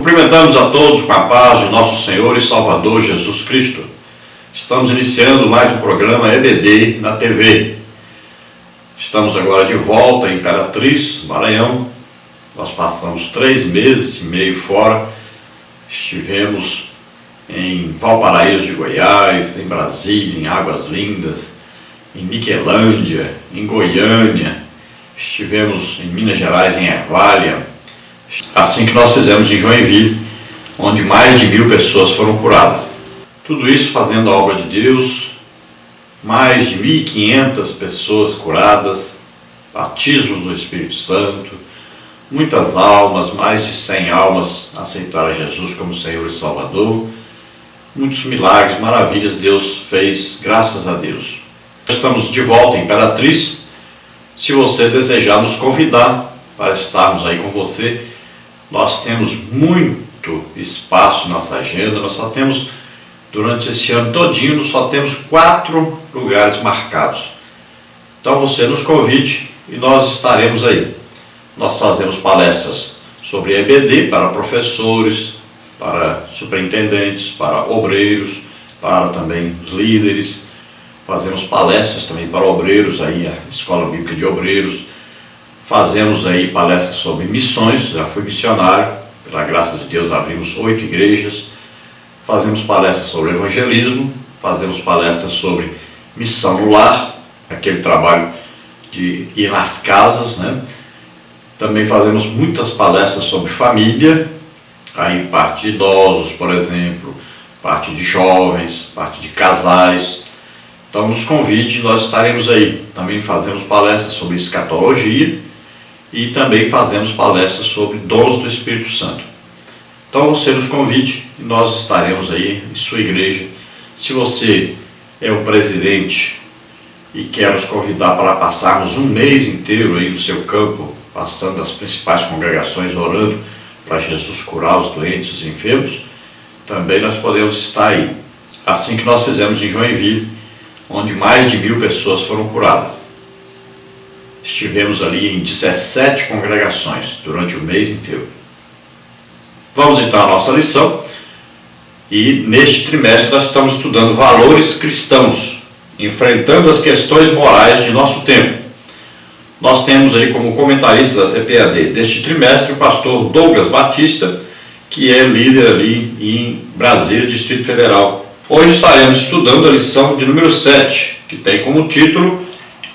Cumprimentamos a todos com a paz de nosso Senhor e Salvador Jesus Cristo. Estamos iniciando mais um programa EBD na TV. Estamos agora de volta em Imperatriz, Maranhão. Nós passamos 3 meses e meio fora. Estivemos em Valparaíso de Goiás, em Brasília, em Águas Lindas, em Niquelândia, em Goiânia. Estivemos em Minas Gerais, em Ervália. Assim que nós fizemos em Joinville, onde mais de 1000 pessoas foram curadas. Tudo isso fazendo a obra de Deus, mais de 1.500 pessoas curadas, batismos no Espírito Santo, muitas almas, mais de 100 almas aceitaram Jesus como Senhor e Salvador. Muitos milagres, maravilhas Deus fez, graças a Deus. Estamos de volta em Imperatriz. Se você desejar nos convidar para estarmos aí com você, nós temos muito espaço na nossa agenda. Nós só temos, durante esse ano todinho, nós só temos 4 lugares marcados. Então você nos convide e nós estaremos aí. Nós fazemos palestras sobre EBD para professores, para superintendentes, para obreiros, para também os líderes. Fazemos palestras também para obreiros, aí a Escola Bíblica de Obreiros. Fazemos aí palestras sobre missões, já fui missionário, pela graça de Deus abrimos 8 igrejas. Fazemos palestras sobre evangelismo, fazemos palestras sobre missão no lar, aquele trabalho de ir nas casas, né? Também fazemos muitas palestras sobre família, aí parte de idosos, por exemplo, parte de jovens, parte de casais. Então nos convide, nós estaremos aí. Também fazemos palestras sobre escatologia e também fazemos palestras sobre dons do Espírito Santo. Então você nos convide e nós estaremos aí em sua igreja. Se você é o presidente e quer nos convidar para passarmos um mês inteiro aí no seu campo, passando as principais congregações, orando para Jesus curar os doentes, os enfermos, também nós podemos estar aí. Assim que nós fizemos em Joinville, onde mais de 1000 pessoas foram curadas. Estivemos ali em 17 congregações durante o mês inteiro. Vamos então à nossa lição. E neste trimestre nós estamos estudando valores cristãos, enfrentando as questões morais de nosso tempo. Nós temos aí como comentarista da CPAD deste trimestre o pastor Douglas Batista, que é líder ali em Brasília, Distrito Federal. Hoje estaremos estudando a lição de número 7, que tem como título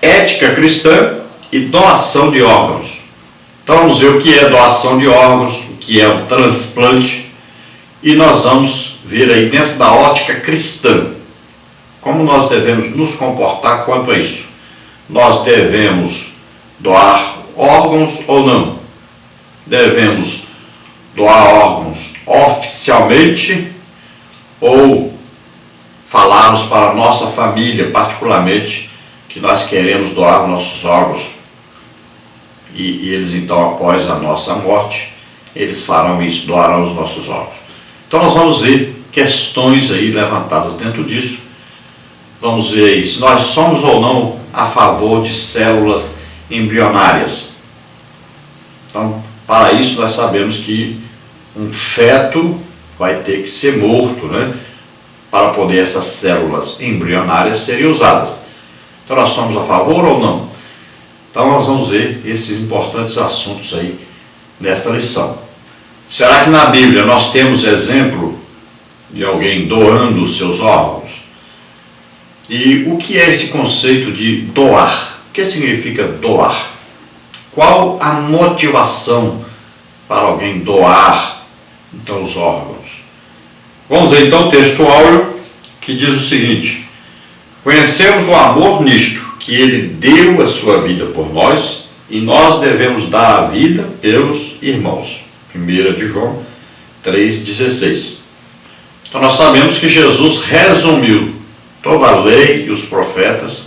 Ética Cristã e Doação de Órgãos. Então vamos ver o que é doação de órgãos, o que é o transplante, e nós vamos ver aí dentro da ótica cristã, como nós devemos nos comportar quanto a isso. Nós devemos doar órgãos ou não? Devemos doar órgãos oficialmente ou falarmos para a nossa família, particularmente, que nós queremos doar nossos órgãos e eles então, após a nossa morte, eles farão isso, doarão os nossos órgãos. Então nós vamos ver questões aí levantadas dentro disso. Vamos ver aí se nós somos ou não a favor de células embrionárias. Então, para isso nós sabemos que um feto vai ter que ser morto, né? Para poder essas células embrionárias serem usadas. Então nós somos a favor ou não? Então nós vamos ver esses importantes assuntos aí nesta lição. Será que na Bíblia nós temos exemplo de alguém doando os seus órgãos? E o que é esse conceito de doar? O que significa doar? Qual a motivação para alguém doar então os órgãos? Vamos ver então o texto áureo que diz o seguinte: conhecemos o amor nisto, que ele deu a sua vida por nós e nós devemos dar a vida pelos irmãos. 1 de João 3,16. Então nós sabemos que Jesus resumiu toda a lei e os profetas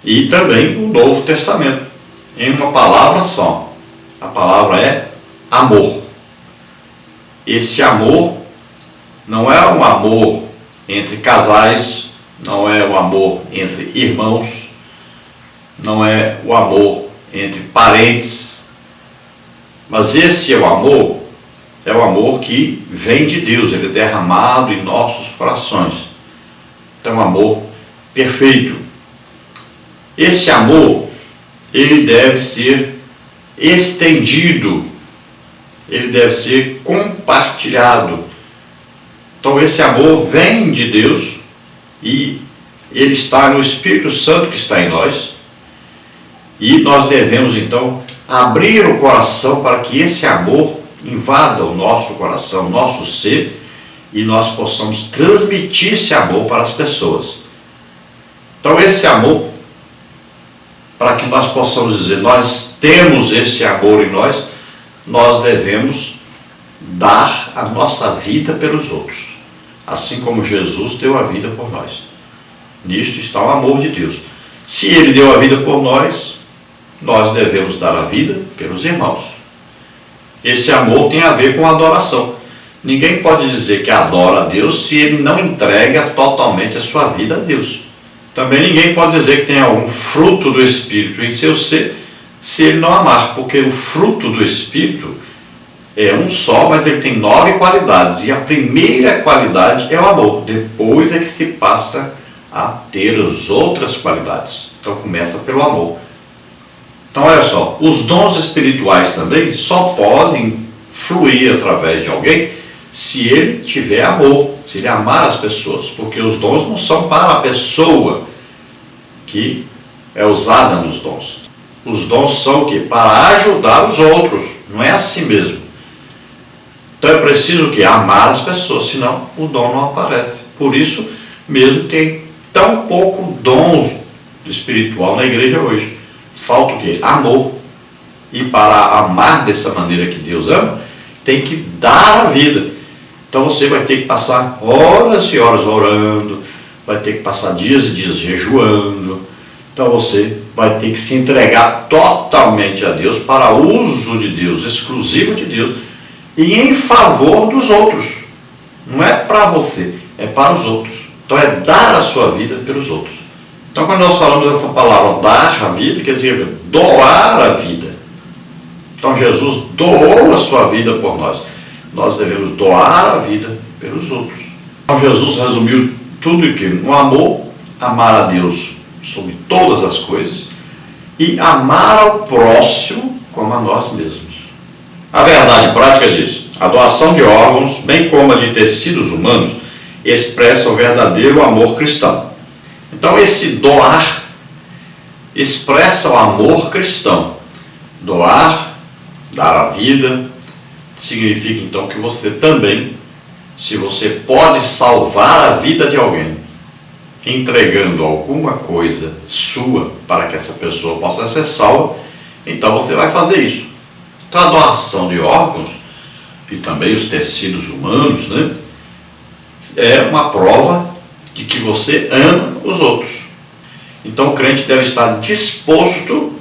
e também o Novo Testamento em uma palavra só. A palavra é amor. Esse amor não é um amor entre casais, não é o amor entre irmãos, não é o amor entre parentes, mas esse é o amor é o amor que vem de Deus, ele é derramado em nossos corações. Então, um amor perfeito. Esse amor, ele deve ser estendido, ele deve ser compartilhado. Então, esse amor vem de Deus e ele está no Espírito Santo que está em nós. E nós devemos, então, abrir o coração para que esse amor invada o nosso coração, o nosso ser, e nós possamos transmitir esse amor para as pessoas. Então, esse amor, para que nós possamos dizer, nós temos esse amor em nós, nós devemos dar a nossa vida pelos outros, assim como Jesus deu a vida por nós. Nisto está o amor de Deus. Se ele deu a vida por nós, nós devemos dar a vida pelos irmãos. Esse amor tem a ver com a adoração. Ninguém pode dizer que adora a Deus se ele não entrega totalmente a sua vida a Deus. Também ninguém pode dizer que tem algum fruto do Espírito em seu ser se ele não amar, porque o fruto do Espírito é um só, mas ele tem 9 qualidades, e a primeira qualidade é o amor, depois é que se passa a ter as outras qualidades. Então começa pelo amor. Então olha só, os dons espirituais também só podem fluir através de alguém se ele tiver amor, se ele amar as pessoas, porque os dons não são para a pessoa que é usada nos dons. Os dons são o quê? Para ajudar os outros, não é assim mesmo. Então é preciso o quê? Amar as pessoas, senão o dom não aparece. Por isso mesmo tem tão pouco dom espiritual na igreja hoje. Falta o quê? Amor. E para amar dessa maneira que Deus ama, tem que dar a vida. Então você vai ter que passar horas e horas orando, vai ter que passar dias e dias jejuando. Então você vai ter que se entregar totalmente a Deus, para uso de Deus, exclusivo de Deus, e em favor dos outros. Não é para você, é para os outros. Então é dar a sua vida pelos outros. Então quando nós falamos dessa palavra dar a vida, quer dizer doar a vida. Então Jesus doou a sua vida por nós. Nós devemos doar a vida pelos outros. Então Jesus resumiu tudo aqui no amor, amar a Deus sobre todas as coisas e amar ao próximo como a nós mesmos. A verdade prática diz: a doação de órgãos, bem como a de tecidos humanos, expressa o verdadeiro amor cristão. Então esse doar expressa o amor cristão. Doar, dar a vida, significa então que você também, se você pode salvar a vida de alguém, entregando alguma coisa sua para que essa pessoa possa ser salva, então você vai fazer isso. Então a doação de órgãos e também os tecidos humanos, né, é uma prova de que você ama os outros. Então o crente deve estar disposto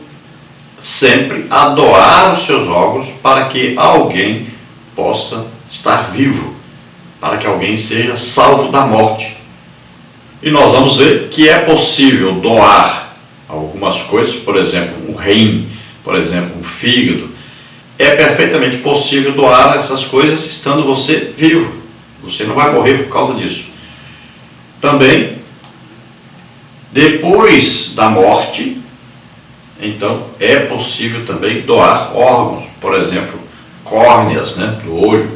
sempre a doar os seus órgãos para que alguém possa estar vivo, para que alguém seja salvo da morte. E nós vamos ver que é possível doar algumas coisas, por exemplo, um rim, por exemplo, um fígado. É perfeitamente possível doar essas coisas estando você vivo. Você não vai morrer por causa disso. Também, depois da morte, então é possível também doar órgãos, por exemplo, córneas, né, do olho.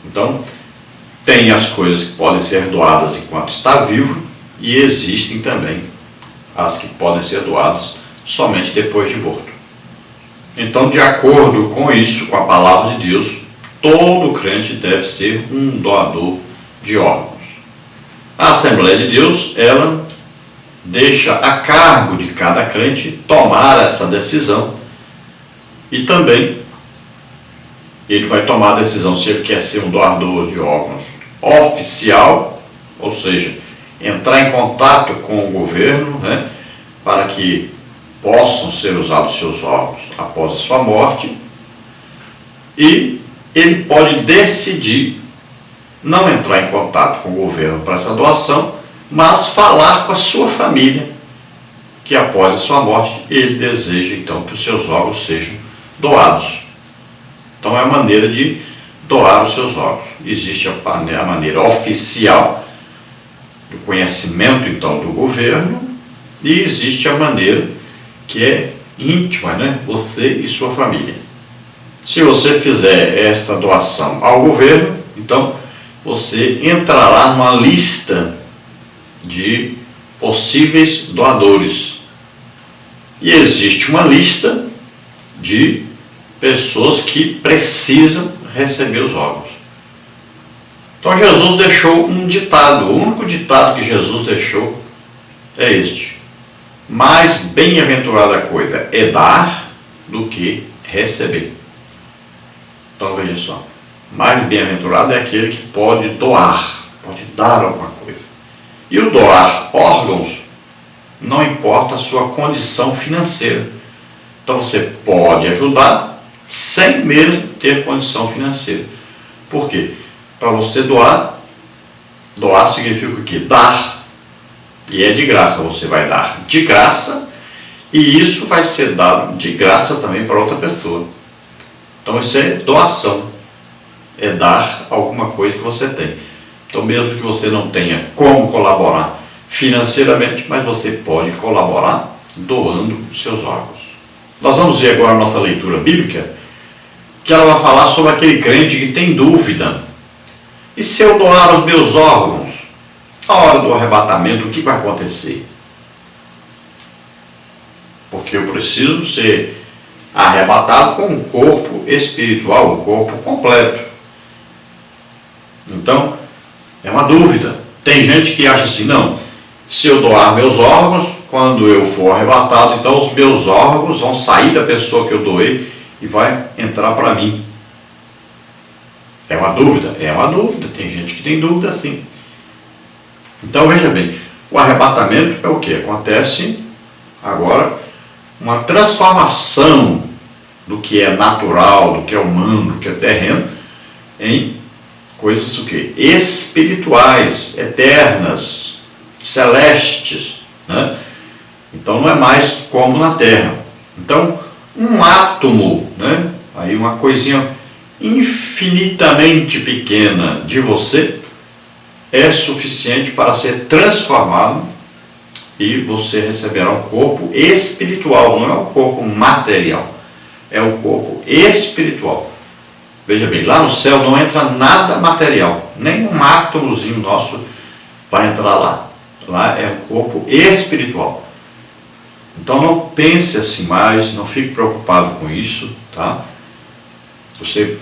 Então, tem as coisas que podem ser doadas enquanto está vivo e existem também as que podem ser doadas somente depois de morto. Então, de acordo com isso, com a palavra de Deus, todo crente deve ser um doador de órgãos. A Assembleia de Deus, ela deixa a cargo de cada crente tomar essa decisão e também ele vai tomar a decisão se ele quer ser um doador de órgãos oficial, ou seja, entrar em contato com o governo, né, para que possam ser usados seus órgãos após a sua morte, e ele pode decidir não entrar em contato com o governo para essa doação, mas falar com a sua família que após a sua morte ele deseja então que os seus órgãos sejam doados. Então é a maneira de doar os seus órgãos. Existe a maneira oficial do conhecimento, então, do governo, e existe a maneira que é íntima, né? Você e sua família. Se você fizer esta doação ao governo, então você entrará numa lista de possíveis doadores. E existe uma lista de pessoas que precisam receber os órgãos. Então Jesus deixou um ditado, o único ditado que Jesus deixou é este: mais bem-aventurada coisa é dar do que receber. Então veja só, mais bem-aventurado é aquele que pode doar, pode dar alguma coisa. E o doar órgãos não importa a sua condição financeira. Então você pode ajudar sem mesmo ter condição financeira. Por quê? Para você doar significa o quê? Dar. E é de graça, você vai dar de graça, e isso vai ser dado de graça também para outra pessoa. Então isso é doação, é dar alguma coisa que você tem. Então mesmo que você não tenha como colaborar financeiramente, mas você pode colaborar doando os seus órgãos. Nós vamos ver agora a nossa leitura bíblica, que ela vai falar sobre aquele crente que tem dúvida. E se eu doar os meus órgãos, na hora do arrebatamento, o que vai acontecer? Porque eu preciso ser arrebatado com um corpo espiritual, um corpo completo. Então, é uma dúvida. Tem gente que acha assim, não, se eu doar meus órgãos, quando eu for arrebatado, então os meus órgãos vão sair da pessoa que eu doei e vai entrar para mim. É uma dúvida? É uma dúvida. Tem gente que tem dúvida sim. Então veja bem, o arrebatamento é o que? Acontece agora uma transformação do que é natural, do que é humano, do que é terreno, em coisas o quê? Espirituais, eternas, celestes, né? Então não é mais como na terra. Então um átomo, né? Aí uma coisinha infinitamente pequena de você é suficiente para ser transformado e você receberá um corpo espiritual, não é um corpo material, é um corpo espiritual. Veja bem, lá no céu não entra nada material, nem um átomozinho nosso vai entrar lá. Lá é um corpo espiritual. Então não pense assim mais, não fique preocupado com isso, tá? Você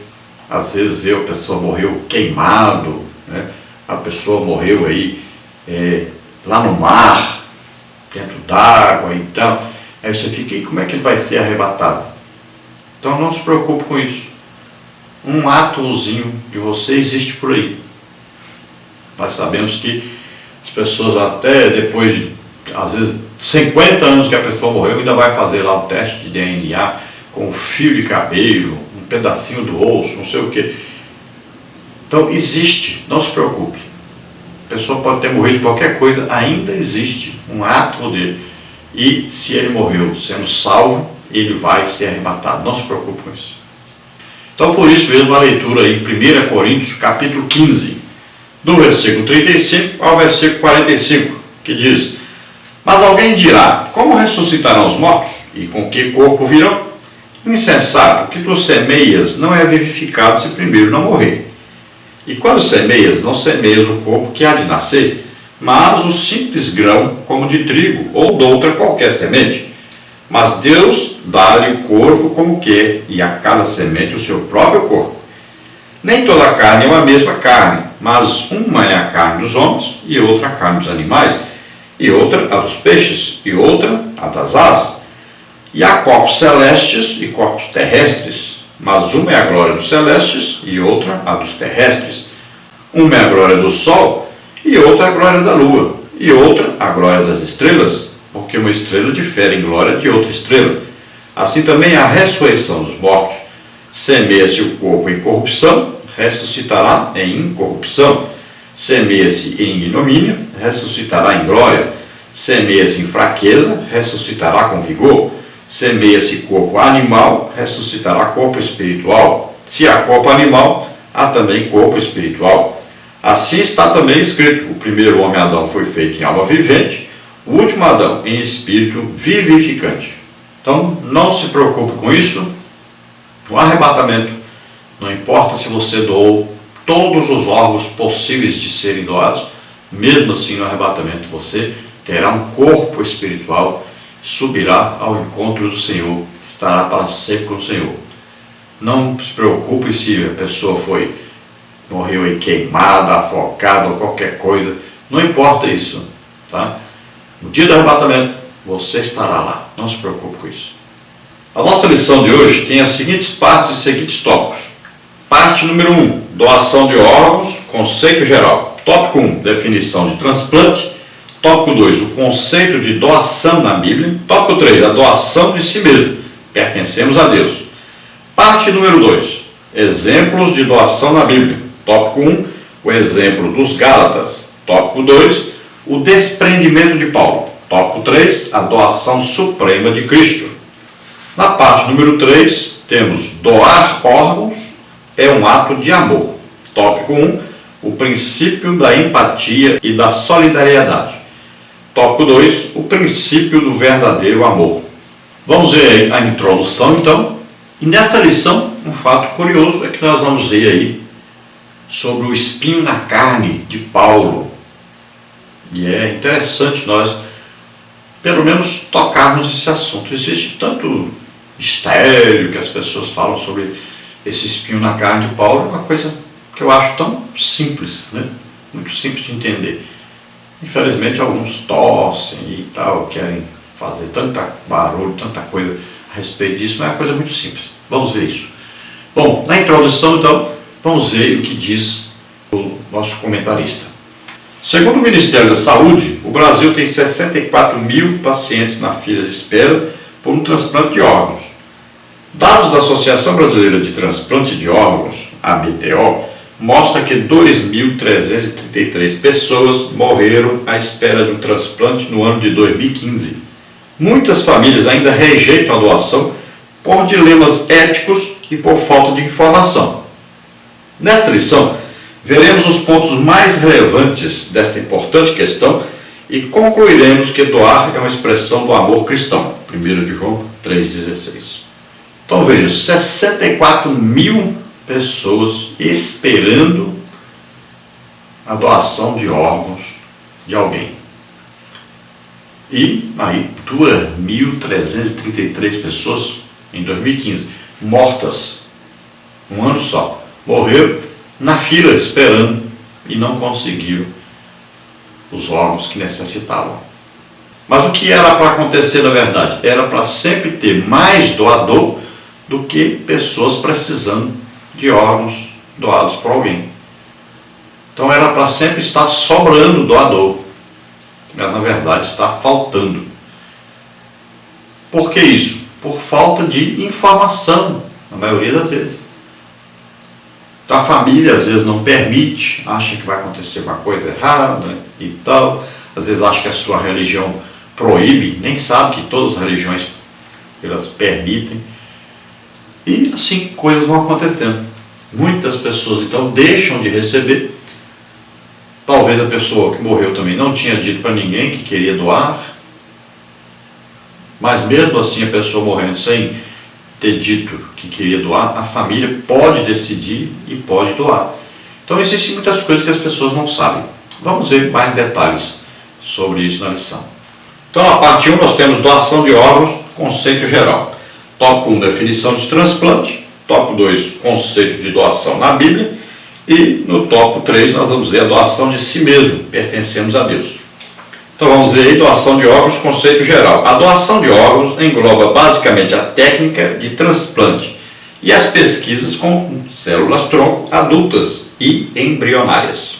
às vezes vê a pessoa morreu queimado, né? A pessoa morreu aí lá no mar, dentro d'água e tal. Aí você fica, e como é que ele vai ser arrebatado? Então não se preocupe com isso. Um átomozinho de você existe por aí. Nós sabemos que as pessoas até depois de, às vezes, 50 anos que a pessoa morreu, ainda vai fazer lá o teste de DNA com um fio de cabelo, um pedacinho do osso, não sei o que. Então existe, não se preocupe. A pessoa pode ter morrido de qualquer coisa, ainda existe um átomo dele. E se ele morreu sendo salvo, ele vai ser arrebatado. Não se preocupe com isso. Então por isso mesmo a leitura em 1 Coríntios capítulo 15, do versículo 35 ao versículo 45, que diz: mas alguém dirá, como ressuscitarão os mortos? E com que corpo virão? Insensato, que tu semeias não é vivificado se primeiro não morrer. E quando semeias, não semeias o corpo que há de nascer, mas o simples grão como de trigo, ou de outra qualquer semente. Mas Deus dá-lhe o corpo como quer, e a cada semente o seu próprio corpo. Nem toda a carne é uma mesma carne, mas uma é a carne dos homens, e outra a carne dos animais, e outra a dos peixes, e outra a das aves. E há corpos celestes e corpos terrestres, mas uma é a glória dos celestes e outra a dos terrestres. Uma é a glória do sol e outra a glória da lua, e outra a glória das estrelas, porque uma estrela difere em glória de outra estrela. Assim também a ressurreição dos mortos. Semeia-se o corpo em corrupção, ressuscitará em incorrupção. Semeia-se em ignomínia, ressuscitará em glória. Semeia-se em fraqueza, ressuscitará com vigor. Semeia-se corpo animal, ressuscitará corpo espiritual. Se há corpo animal, há também corpo espiritual. Assim está também escrito: o primeiro homem Adão foi feito em alma vivente, o último Adão em espírito vivificante. Então não se preocupe com isso. No arrebatamento, não importa se você doou todos os órgãos possíveis de serem doados, mesmo assim no arrebatamento você terá um corpo espiritual, subirá ao encontro do Senhor, estará para sempre com o Senhor. Não se preocupe se a pessoa morreu aí queimada, afogada ou qualquer coisa, não importa isso, tá? No dia do arrebatamento você estará lá, não se preocupe com isso. A nossa lição de hoje tem as seguintes partes e seguintes tópicos. Parte número 1, doação de órgãos, conceito geral. Tópico 1, definição de transplante. Tópico 2, o conceito de doação na Bíblia. Tópico 3, a doação de si mesmo. Pertencemos a Deus. Parte número 2, exemplos de doação na Bíblia. Tópico 1, o exemplo dos Gálatas. Tópico 2, o desprendimento de Paulo. Tópico 3, a doação suprema de Cristo. Na parte número 3, temos doar órgãos é um ato de amor. Tópico 1, o princípio da empatia e da solidariedade. Tópico 2, o princípio do verdadeiro amor. Vamos ver a introdução então. E nesta lição, um fato curioso é que nós vamos ver aí sobre o espinho na carne de Paulo. E é interessante nós, pelo menos, tocarmos esse assunto. Existe tanto mistério que as pessoas falam sobre esse espinho na carne de Paulo, é uma coisa que eu acho tão simples, né? Muito simples de entender. Infelizmente alguns torcem e tal, querem fazer tanta barulho, tanta coisa a respeito disso, mas é uma coisa muito simples. Vamos ver isso. Bom, na introdução então, vamos ver o que diz o nosso comentarista. Segundo o Ministério da Saúde, o Brasil tem 64 mil pacientes na fila de espera por um transplante de órgãos. Dados da Associação Brasileira de Transplante de Órgãos, ABTO, mostra que 2.333 pessoas morreram à espera de um transplante no ano de 2015. Muitas famílias ainda rejeitam a doação por dilemas éticos e por falta de informação. Nesta lição, veremos os pontos mais relevantes desta importante questão e concluiremos que doar é uma expressão do amor cristão. 1 de João 3,16. Então veja, 64 mil pessoas esperando a doação de órgãos de alguém. E aí 2.333 pessoas em 2015 mortas, um ano só, morreram na fila esperando e não conseguiram os órgãos que necessitavam. Mas o que era para acontecer na verdade? Era para sempre ter mais doador do que pessoas precisando de órgãos doados por alguém. Então era para sempre estar sobrando doador, mas na verdade está faltando. Por que isso? Por falta de informação, na maioria das vezes. Então a família às vezes não permite, acha que vai acontecer uma coisa errada e tal, às vezes acha que a sua religião proíbe, nem sabe que todas as religiões elas permitem. E assim coisas vão acontecendo. Muitas pessoas então deixam de receber. Talvez a pessoa que morreu também não tinha dito para ninguém que queria doar. Mas mesmo assim a pessoa morrendo sem ter dito que queria doar, a família pode decidir e pode doar. Então existem muitas coisas que as pessoas não sabem. Vamos ver mais detalhes sobre isso na lição. Então na parte 1 nós temos doação de órgãos, conceito geral. Tópico 1, definição de transplante. Tópico 2, conceito de doação na Bíblia. E no tópico 3 nós vamos ver a doação de si mesmo, pertencemos a Deus. Então vamos ver aí doação de órgãos, conceito geral. A doação de órgãos engloba basicamente a técnica de transplante e as pesquisas com células-tronco adultas e embrionárias.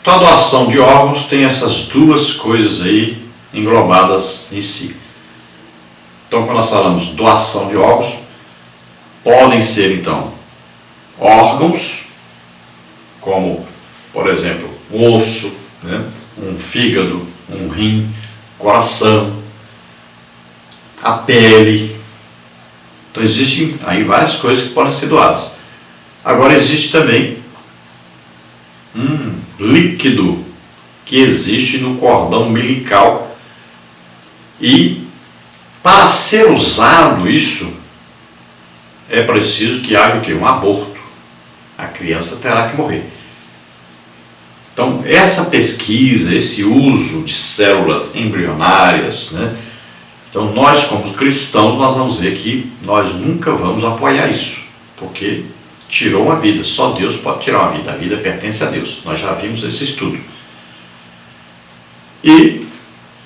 Então a doação de órgãos tem essas duas coisas aí englobadas em si. Então, quando nós falamos doação de órgãos, podem ser, então, órgãos, como, por exemplo, um osso, né? Um fígado, um rim, coração, a pele. Então, existem aí várias coisas que podem ser doadas. Agora existe também um líquido que existe no cordão umbilical e para ser usado isso é preciso que haja o quê? Um aborto. A criança terá que morrer. Então essa pesquisa, esse uso de células embrionárias, né? Então nós como cristãos nós vamos ver que nós nunca vamos apoiar isso, porque tirou uma vida, só Deus pode tirar uma vida, a vida pertence a Deus, nós já vimos esse estudo. E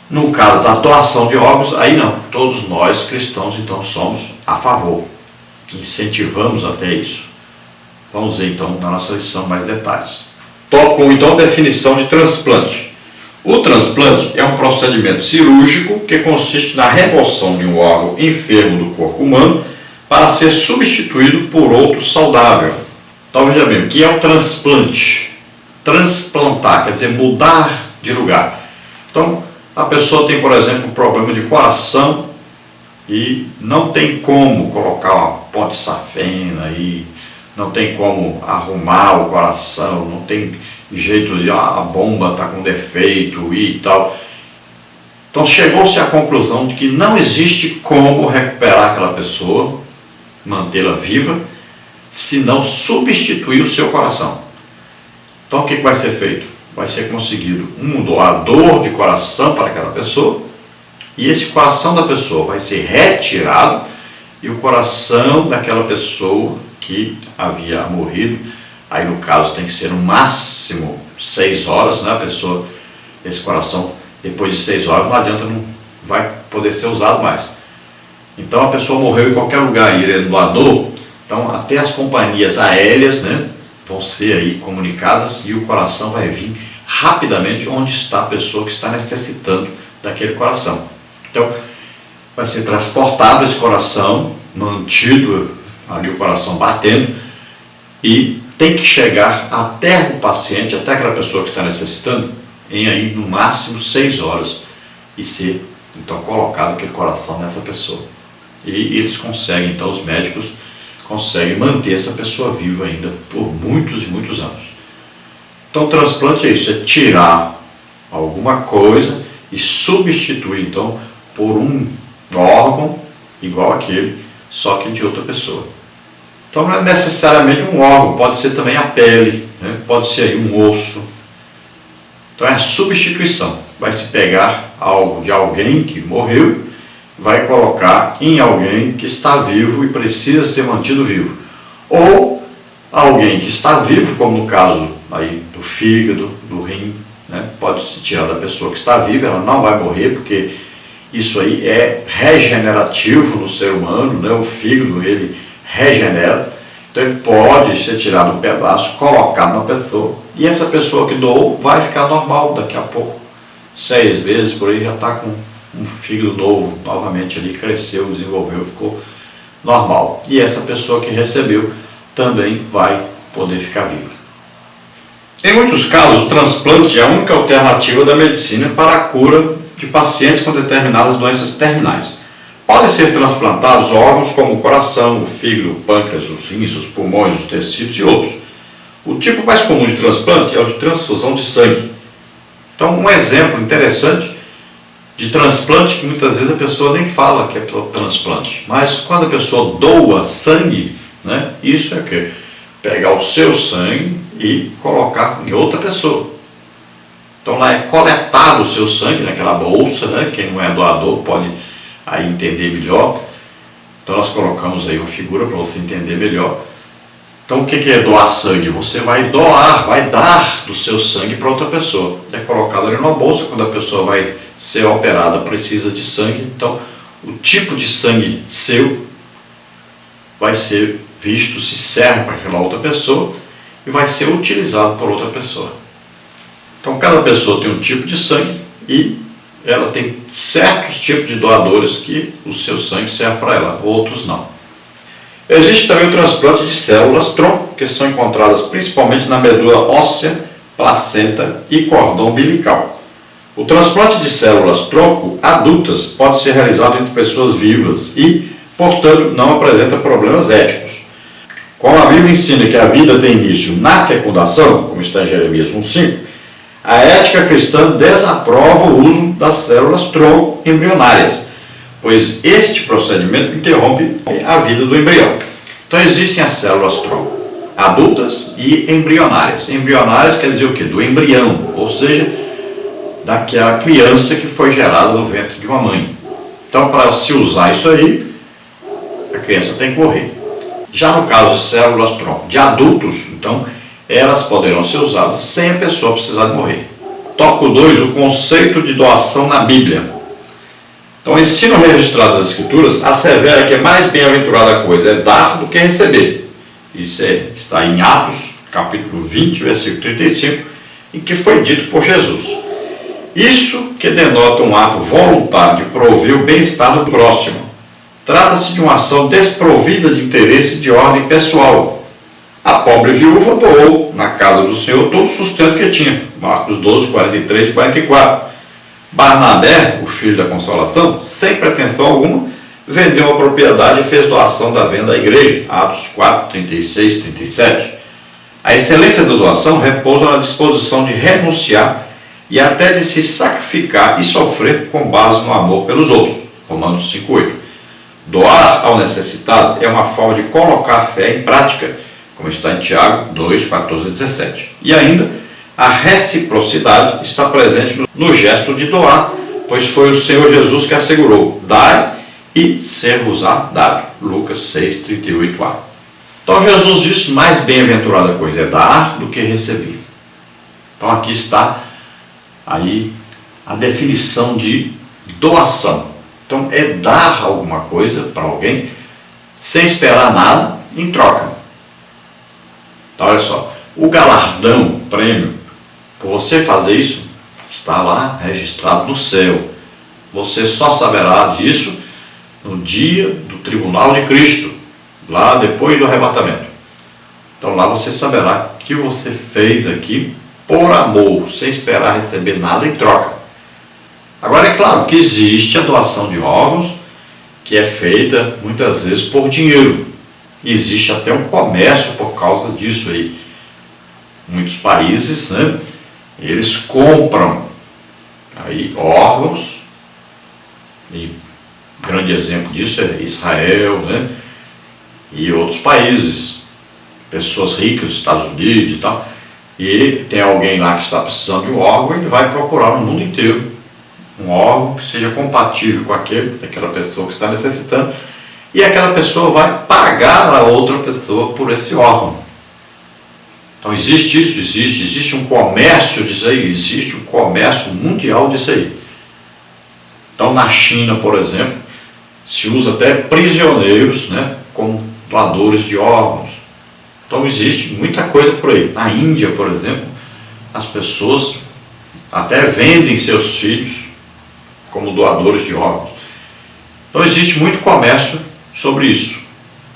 no caso da doação de órgãos, aí não, todos nós cristãos então somos a favor, incentivamos até isso. Vamos ver então na nossa lição mais detalhes. Tópico 1, então, definição de transplante. O transplante é um procedimento cirúrgico que consiste na remoção de um órgão enfermo do corpo humano para ser substituído por outro saudável. Então veja bem, o que é o transplante? Transplantar, quer dizer mudar de lugar. Então a pessoa tem, por exemplo, um problema de coração e não tem como colocar uma ponte safena e não tem como arrumar o coração, não tem jeito de a bomba está com defeito e tal. Então chegou-se à conclusão de que não existe como recuperar aquela pessoa, mantê-la viva, se não substituir o seu coração. Então o que vai ser feito? Vai ser conseguido um doador de coração para aquela pessoa e esse coração da pessoa vai ser retirado e o coração daquela pessoa que havia morrido, aí no caso tem que ser no máximo 6 horas, né? A pessoa, esse coração depois de 6 horas não adianta, não vai poder ser usado mais. Então a pessoa morreu em qualquer lugar e ele é doador, então até as companhias aéreas, né, vão ser aí comunicadas e o coração vai vir rapidamente onde está a pessoa que está necessitando daquele coração. Então vai ser transportado esse coração, mantido ali o coração batendo e tem que chegar até o paciente, até aquela pessoa que está necessitando, em aí no máximo 6 horas e ser então colocado aquele coração nessa pessoa. E eles conseguem, então os médicos conseguem manter essa pessoa viva ainda por muitos e muitos anos. Então o transplante é isso, é tirar alguma coisa e substituir então por um órgão igual aquele, só que de outra pessoa. Então não é necessariamente um órgão, pode ser também a pele, né? Pode ser aí um osso. Então é a substituição, vai se pegar algo de alguém que morreu, vai colocar em alguém que está vivo e precisa ser mantido vivo. Ou alguém que está vivo, como no caso aí do fígado, do rim, né? Pode se tirar da pessoa que está viva, ela não vai morrer, porque isso aí é regenerativo no ser humano, né? O fígado ele regenera, então ele pode ser tirado um pedaço, colocado na pessoa, e essa pessoa que doou vai ficar normal daqui a pouco, 6 vezes por aí já está com um fígado novo, novamente ali cresceu, desenvolveu, ficou normal. E essa pessoa que recebeu também vai poder ficar viva. Em muitos casos, o transplante é a única alternativa da medicina para a cura de pacientes com determinadas doenças terminais. Podem ser transplantados órgãos como o coração, o fígado, o pâncreas, os rins, os pulmões, os tecidos e outros. O tipo mais comum de transplante é o de transfusão de sangue. Então, um exemplo interessante de transplante, que muitas vezes a pessoa nem fala que é transplante, mas quando a pessoa doa sangue, né, isso é o quê? Pegar o seu sangue e colocar em outra pessoa. Então lá é coletado o seu sangue naquela bolsa, né? Quem não é doador pode aí entender melhor. Então nós colocamos aí uma figura para você entender melhor. Então o que é doar sangue? Você vai doar, vai dar do seu sangue para outra pessoa. É colocado ali numa bolsa, quando a pessoa vai ser operada precisa de sangue, então o tipo de sangue seu vai ser visto se serve para aquela outra pessoa e vai ser utilizado por outra pessoa. Então cada pessoa tem um tipo de sangue e ela tem certos tipos de doadores que o seu sangue serve para ela, outros não. Existe também o transplante de células-tronco, que são encontradas principalmente na medula óssea, placenta e cordão umbilical. O transplante de células-tronco adultas pode ser realizado entre pessoas vivas e, portanto, não apresenta problemas éticos. Como a Bíblia ensina que a vida tem início na fecundação, como está em Jeremias 1,5, a ética cristã desaprova o uso das células tronco embrionárias, pois este procedimento interrompe a vida do embrião. Então existem as células tronco adultas e embrionárias. Embrionárias quer dizer o quê? Do embrião, ou seja, daquela criança que foi gerada no ventre de uma mãe. Então, para se usar isso aí, a criança tem que morrer. Já no caso de células tronco de adultos, então, elas poderão ser usadas sem a pessoa precisar de morrer. Tópico 2, o conceito de doação na Bíblia. Então, o ensino registrado das Escrituras assevera que é mais bem-aventurada coisa é dar do que receber. Isso está em Atos, capítulo 20, versículo 35, e que foi dito por Jesus. Isso que denota um ato voluntário de prover o bem-estar do próximo. Trata-se de uma ação desprovida de interesse de ordem pessoal. A pobre viúva doou na casa do Senhor todo o sustento que tinha. Marcos 12, 43 e 44. Barnabé, o filho da consolação, sem pretensão alguma, vendeu uma propriedade e fez doação da venda à igreja. Atos 4, 36 e 37. A excelência da doação repousa na disposição de renunciar e até de se sacrificar e sofrer com base no amor pelos outros. Romanos 5, 8. Doar ao necessitado é uma forma de colocar a fé em prática, como está em Tiago 2, 14 e 17. E ainda, a reciprocidade está presente no gesto de doar, pois foi o Senhor Jesus que assegurou: dai e ser-vos-á dado. Lucas 6, 38a. Então Jesus disse: mais bem-aventurada coisa é dar do que receber. Então aqui está aí a definição de doação. Então é dar alguma coisa para alguém sem esperar nada em troca. Então olha só, o galardão, o prêmio, por você fazer isso, está lá registrado no céu. Você só saberá disso no dia do tribunal de Cristo, lá depois do arrebatamento. Então lá você saberá que você fez aqui por amor, sem esperar receber nada em troca. Agora é claro que existe a doação de órgãos, que é feita muitas vezes por dinheiro. Existe até um comércio por causa disso aí. Muitos países, né, eles compram aí órgãos, e grande exemplo disso é Israel, né, e outros países, pessoas ricas, Estados Unidos e tal, e tem alguém lá que está precisando de um órgão, ele vai procurar no mundo inteiro um órgão que seja compatível com aquela pessoa que está necessitando, e aquela pessoa vai pagar a outra pessoa por esse órgão. Então existe isso, existe um comércio disso aí, existe um comércio mundial disso aí. Então na China, por exemplo, se usa até prisioneiros, né, como doadores de órgãos. Então existe muita coisa por aí. Na Índia, por exemplo, as pessoas até vendem seus filhos como doadores de órgãos. Então existe muito comércio sobre isso.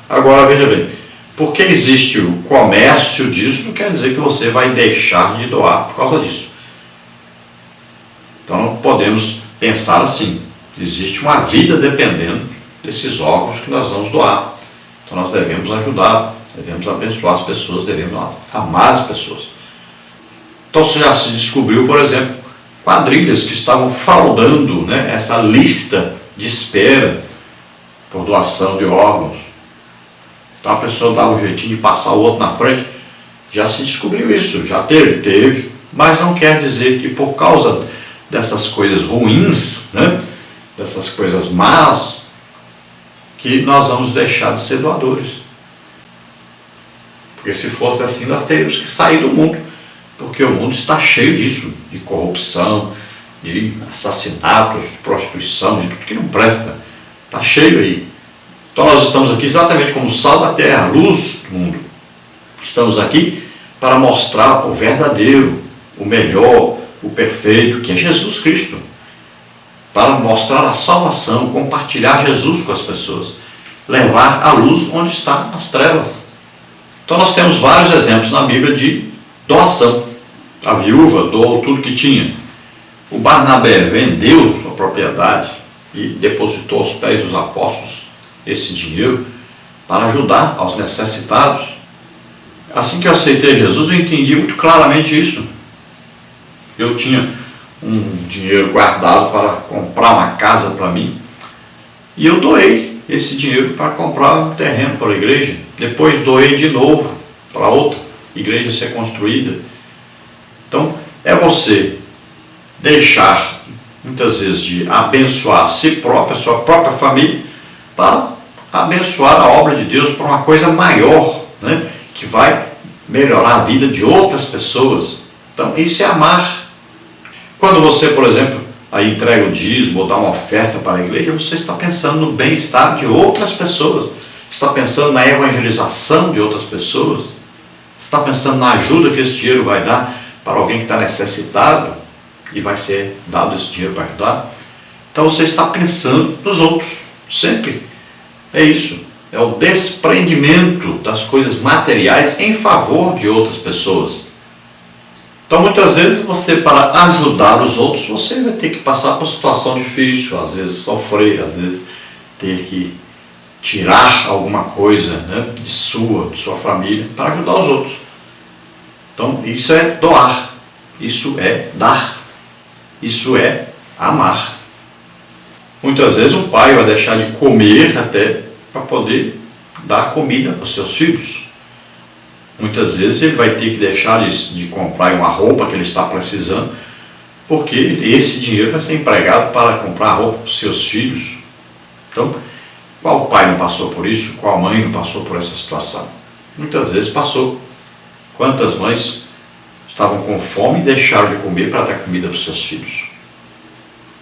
Agora veja bem, porque existe o comércio disso, não quer dizer que você vai deixar de doar por causa disso. Então não podemos pensar assim. Existe uma vida dependendo desses órgãos que nós vamos doar. Então nós devemos ajudar, devemos abençoar as pessoas, devemos amar as pessoas. Então já se descobriu, por exemplo, quadrilhas que estavam fraudando, né, essa lista de espera por doação de órgãos. Então a pessoa dava um jeitinho de passar o outro na frente. Já se descobriu isso, já teve, mas não quer dizer que por causa dessas coisas ruins, né, dessas coisas más, que nós vamos deixar de ser doadores. Porque se fosse assim, nós teríamos que sair do mundo, porque o mundo está cheio disso, de corrupção, de assassinatos, de prostituição, de tudo que não presta. Está cheio aí. Então nós estamos aqui exatamente como sal da terra, luz do mundo. Estamos aqui para mostrar o verdadeiro, o melhor, o perfeito, que é Jesus Cristo. Para mostrar a salvação, compartilhar Jesus com as pessoas. Levar a luz onde está as trevas. Então nós temos vários exemplos na Bíblia de doação. A viúva doou tudo que tinha. O Barnabé vendeu sua propriedade e depositou aos pés dos apóstolos esse dinheiro para ajudar aos necessitados. Assim que eu aceitei Jesus, eu entendi muito claramente isso. Eu tinha um dinheiro guardado para comprar uma casa para mim, e eu doei esse dinheiro para comprar um terreno para a igreja. Depois doei de novo para outra igreja ser construída. Então, é você deixar, muitas vezes, de abençoar a si próprio, a sua própria família, para abençoar a obra de Deus para uma coisa maior, né? Que vai melhorar a vida de outras pessoas. Então, isso é amar. Quando você, por exemplo, aí entrega o dízimo ou dá uma oferta para a igreja, você está pensando no bem-estar de outras pessoas, está pensando na evangelização de outras pessoas, está pensando na ajuda que esse dinheiro vai dar para alguém que está necessitado e vai ser dado esse dinheiro para ajudar. Então você está pensando nos outros, sempre. É isso, é o desprendimento das coisas materiais em favor de outras pessoas. Então muitas vezes você, para ajudar os outros, você vai ter que passar por situação difícil, às vezes sofrer, às vezes ter que tirar alguma coisa, né, de sua família para ajudar os outros. Então isso é doar, isso é dar, isso é amar. Muitas vezes um pai vai deixar de comer até para poder dar comida para os seus filhos. Muitas vezes ele vai ter que deixar de comprar uma roupa que ele está precisando, porque esse dinheiro vai ser empregado para comprar roupa para os seus filhos. Então, qual pai não passou por isso? Qual mãe não passou por essa situação? Muitas vezes passou. Quantas mães estavam com fome e deixaram de comer para dar comida para os seus filhos?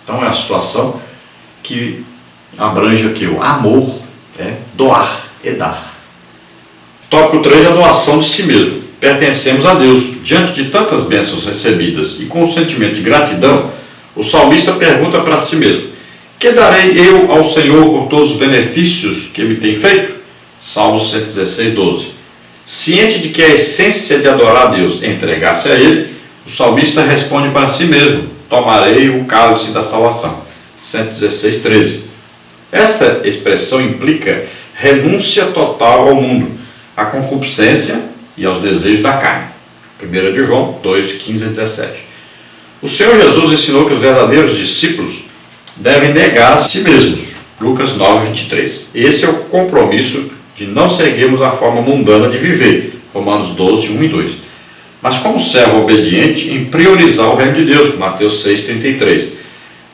Então é uma situação que abrange aqui o amor, doar e dar. Tópico 3, a doação de si mesmo. Pertencemos a Deus. Diante de tantas bênçãos recebidas e com o sentimento de gratidão, o salmista pergunta para si mesmo: que darei eu ao Senhor por todos os benefícios que me tem feito? Salmo 116, 12. Ciente de que a essência de adorar a Deus é entregar-se a Ele, o salmista responde para si mesmo: tomarei o cálice da salvação. 116, 13. Esta expressão implica renúncia total ao mundo, à concupiscência e aos desejos da carne. 1 de João 2, de 15 a 17. O Senhor Jesus ensinou que os verdadeiros discípulos devem negar a si mesmos. Lucas 9, 23. Esse é o compromisso de não seguirmos a forma mundana de viver. Romanos 12, 1 e 2. Mas como servo obediente em priorizar o reino de Deus. Mateus 6, 33.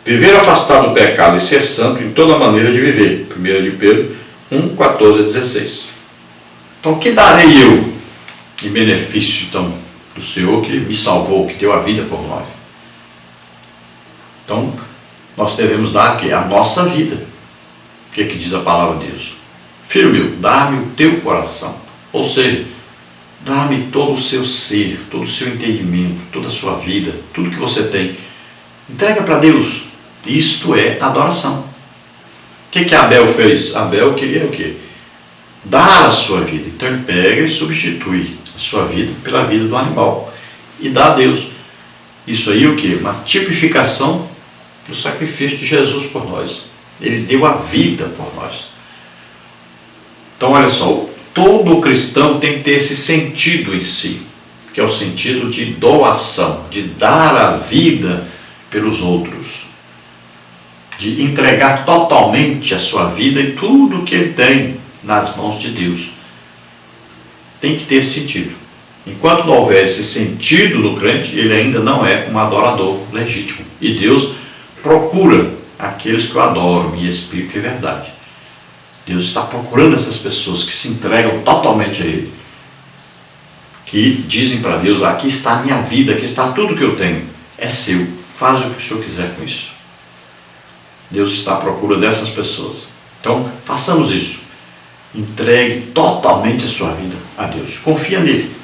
Viver afastado do pecado e ser santo em toda maneira de viver. 1 de Pedro 1, 14 a 16. Então, o que darei eu em benefício, então, do Senhor que me salvou, que deu a vida por nós? Então, nós devemos dar aqui a nossa vida. O que diz a palavra de Deus? Filho meu, dá-me o teu coração. Ou seja, dá-me todo o seu ser, todo o seu entendimento, toda a sua vida, tudo que você tem. Entrega para Deus. Isto é adoração. O que Abel fez? Abel queria o quê? Dar a sua vida. Então ele pega e substitui a sua vida pela vida do animal e dá a Deus. Isso aí o quê? Uma tipificação do sacrifício de Jesus por nós. Ele deu a vida por nós. Então olha só, todo cristão tem que ter esse sentido em si, que é o sentido de doação, de dar a vida pelos outros, de entregar totalmente a sua vida e tudo o que ele tem nas mãos de Deus. Tem que ter esse sentido. Enquanto não houver esse sentido no crente, ele ainda não é um adorador legítimo. E Deus procura aqueles que o adoram em espírito e verdade. Deus está procurando essas pessoas que se entregam totalmente a Ele, que dizem para Deus: aqui está a minha vida, aqui está tudo que eu tenho, é seu, faz o que o Senhor quiser com isso. Deus está à procura dessas pessoas. Então, façamos isso. Entregue totalmente a sua vida a Deus. Confia nele.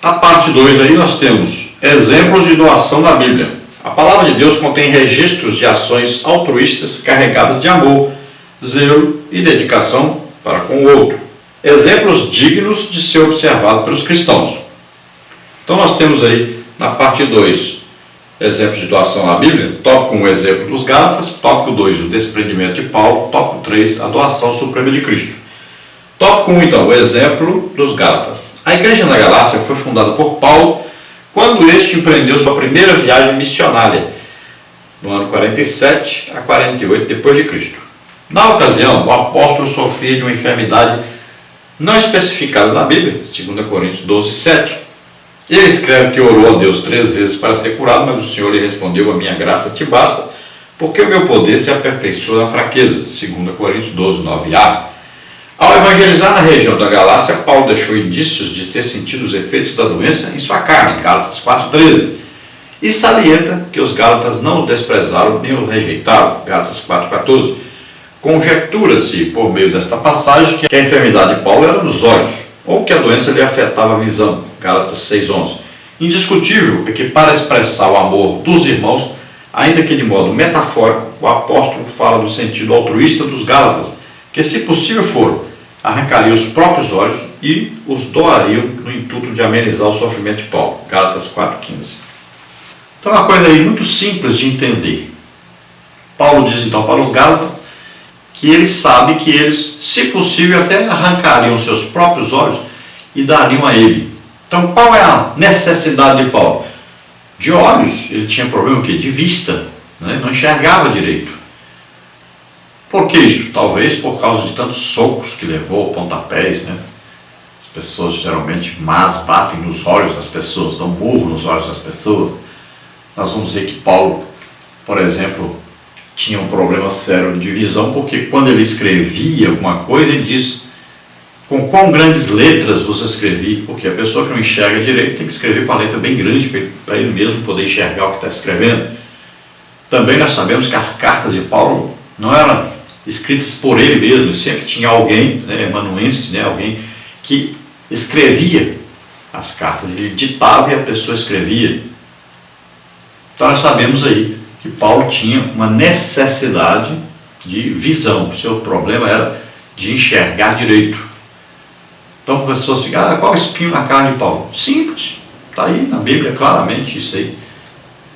A parte 2 aí nós temos exemplos de doação da Bíblia. A palavra de Deus contém registros de ações altruístas carregadas de amor, zelo e dedicação para com o outro. Exemplos dignos de ser observado pelos cristãos. Então nós temos aí na parte 2 exemplos de doação na Bíblia. Tópico 1, exemplo dos Gálatas. Tópico 2, o desprendimento de Paulo. Tópico 3, a doação suprema de Cristo. Tópico 1, então, o exemplo dos Gálatas. A igreja na Galácia foi fundada por Paulo quando este empreendeu sua primeira viagem missionária, no ano 47 a 48 d.C. Na ocasião, o apóstolo sofria de uma enfermidade não especificada na Bíblia, 2 Coríntios 12, 7. Ele escreve que orou a Deus 3 vezes para ser curado, mas o Senhor lhe respondeu: a minha graça te basta, porque o meu poder se aperfeiçoa na fraqueza, 2 Coríntios 12, 9a. Ao evangelizar na região da Galácia, Paulo deixou indícios de ter sentido os efeitos da doença em sua carne, Gálatas 4,13, e salienta que os gálatas não o desprezaram nem o rejeitaram, Gálatas 4,14. Conjectura-se, por meio desta passagem, que a enfermidade de Paulo era nos olhos, ou que a doença lhe afetava a visão, Gálatas 6,11. Indiscutível é que, para expressar o amor dos irmãos, ainda que de modo metafórico, o apóstolo fala do sentido altruísta dos gálatas, que, se possível for, arrancariam os próprios olhos e os doariam no intuito de amenizar o sofrimento de Paulo, Gálatas 4,15. Então é uma coisa aí muito simples de entender. Paulo diz então para os gálatas que ele sabe que eles, se possível, até arrancariam os seus próprios olhos e dariam a ele. Então qual é a necessidade de Paulo? De olhos. Ele tinha problema o quê? De vista, né? Não enxergava direito. Por que isso? Talvez por causa de tantos socos que levou, pontapés, né? As pessoas geralmente más batem nos olhos das pessoas, dão burro nos olhos das pessoas. Nós vamos ver que Paulo, por exemplo, tinha um problema sério de visão, porque quando ele escrevia alguma coisa, ele diz: com quão grandes letras você escrevi? Porque a pessoa que não enxerga direito tem que escrever com a letra bem grande para ele mesmo poder enxergar o que está escrevendo. Também nós sabemos que as cartas de Paulo não eram escritas por ele mesmo, sempre tinha alguém, né, amanuense, né, alguém que escrevia as cartas, ele ditava e a pessoa escrevia. Então nós sabemos aí que Paulo tinha uma necessidade de visão, o seu problema era de enxergar direito. Então as pessoas ficam: qual o espinho na carne de Paulo? Simples, está aí na Bíblia claramente isso aí.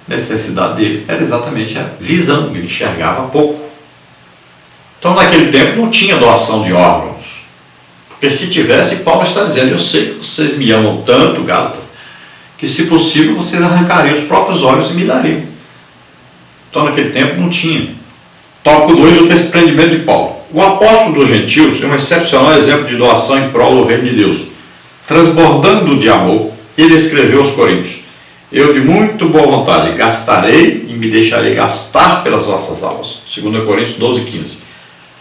A necessidade dele era exatamente a visão, ele enxergava pouco. Então naquele tempo não tinha doação de órgãos, porque se tivesse, Paulo está dizendo: eu sei que vocês me amam tanto, Gálatas, que se possível vocês arrancariam os próprios olhos e me dariam. Então naquele tempo não tinha. Tópico 2, o desprendimento de Paulo. O apóstolo dos gentios é um excepcional exemplo de doação em prol do reino de Deus. Transbordando de amor, ele escreveu aos Coríntios: eu de muito boa vontade gastarei e me deixarei gastar pelas vossas almas. 2 Coríntios 12,15.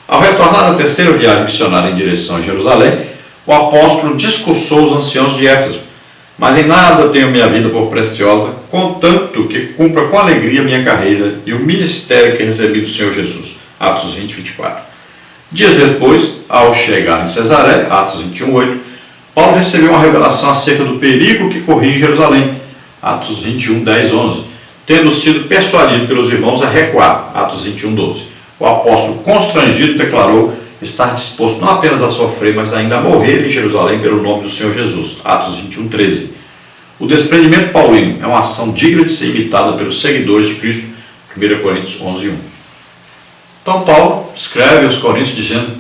Ao retornar da terceira viagem missionária em direção a Jerusalém, o apóstolo discursou os anciãos de Éfeso: mas em nada tenho minha vida por preciosa, contanto que cumpra com alegria minha carreira e o ministério que recebi do Senhor Jesus. Atos 20, 24. Dias depois, ao chegar em Cesaré, Atos 21, 8, Paulo recebeu uma revelação acerca do perigo que corria em Jerusalém. Atos 21, 10, 11. Tendo sido persuadido pelos irmãos a recuar. Atos 21, 12. O apóstolo, constrangido, declarou estar disposto não apenas a sofrer, mas ainda a morrer em Jerusalém pelo nome do Senhor Jesus. Atos 21, 13. O desprendimento paulino é uma ação digna de ser imitada pelos seguidores de Cristo. 1 Coríntios 11, 1. Então Paulo escreve aos Coríntios dizendo: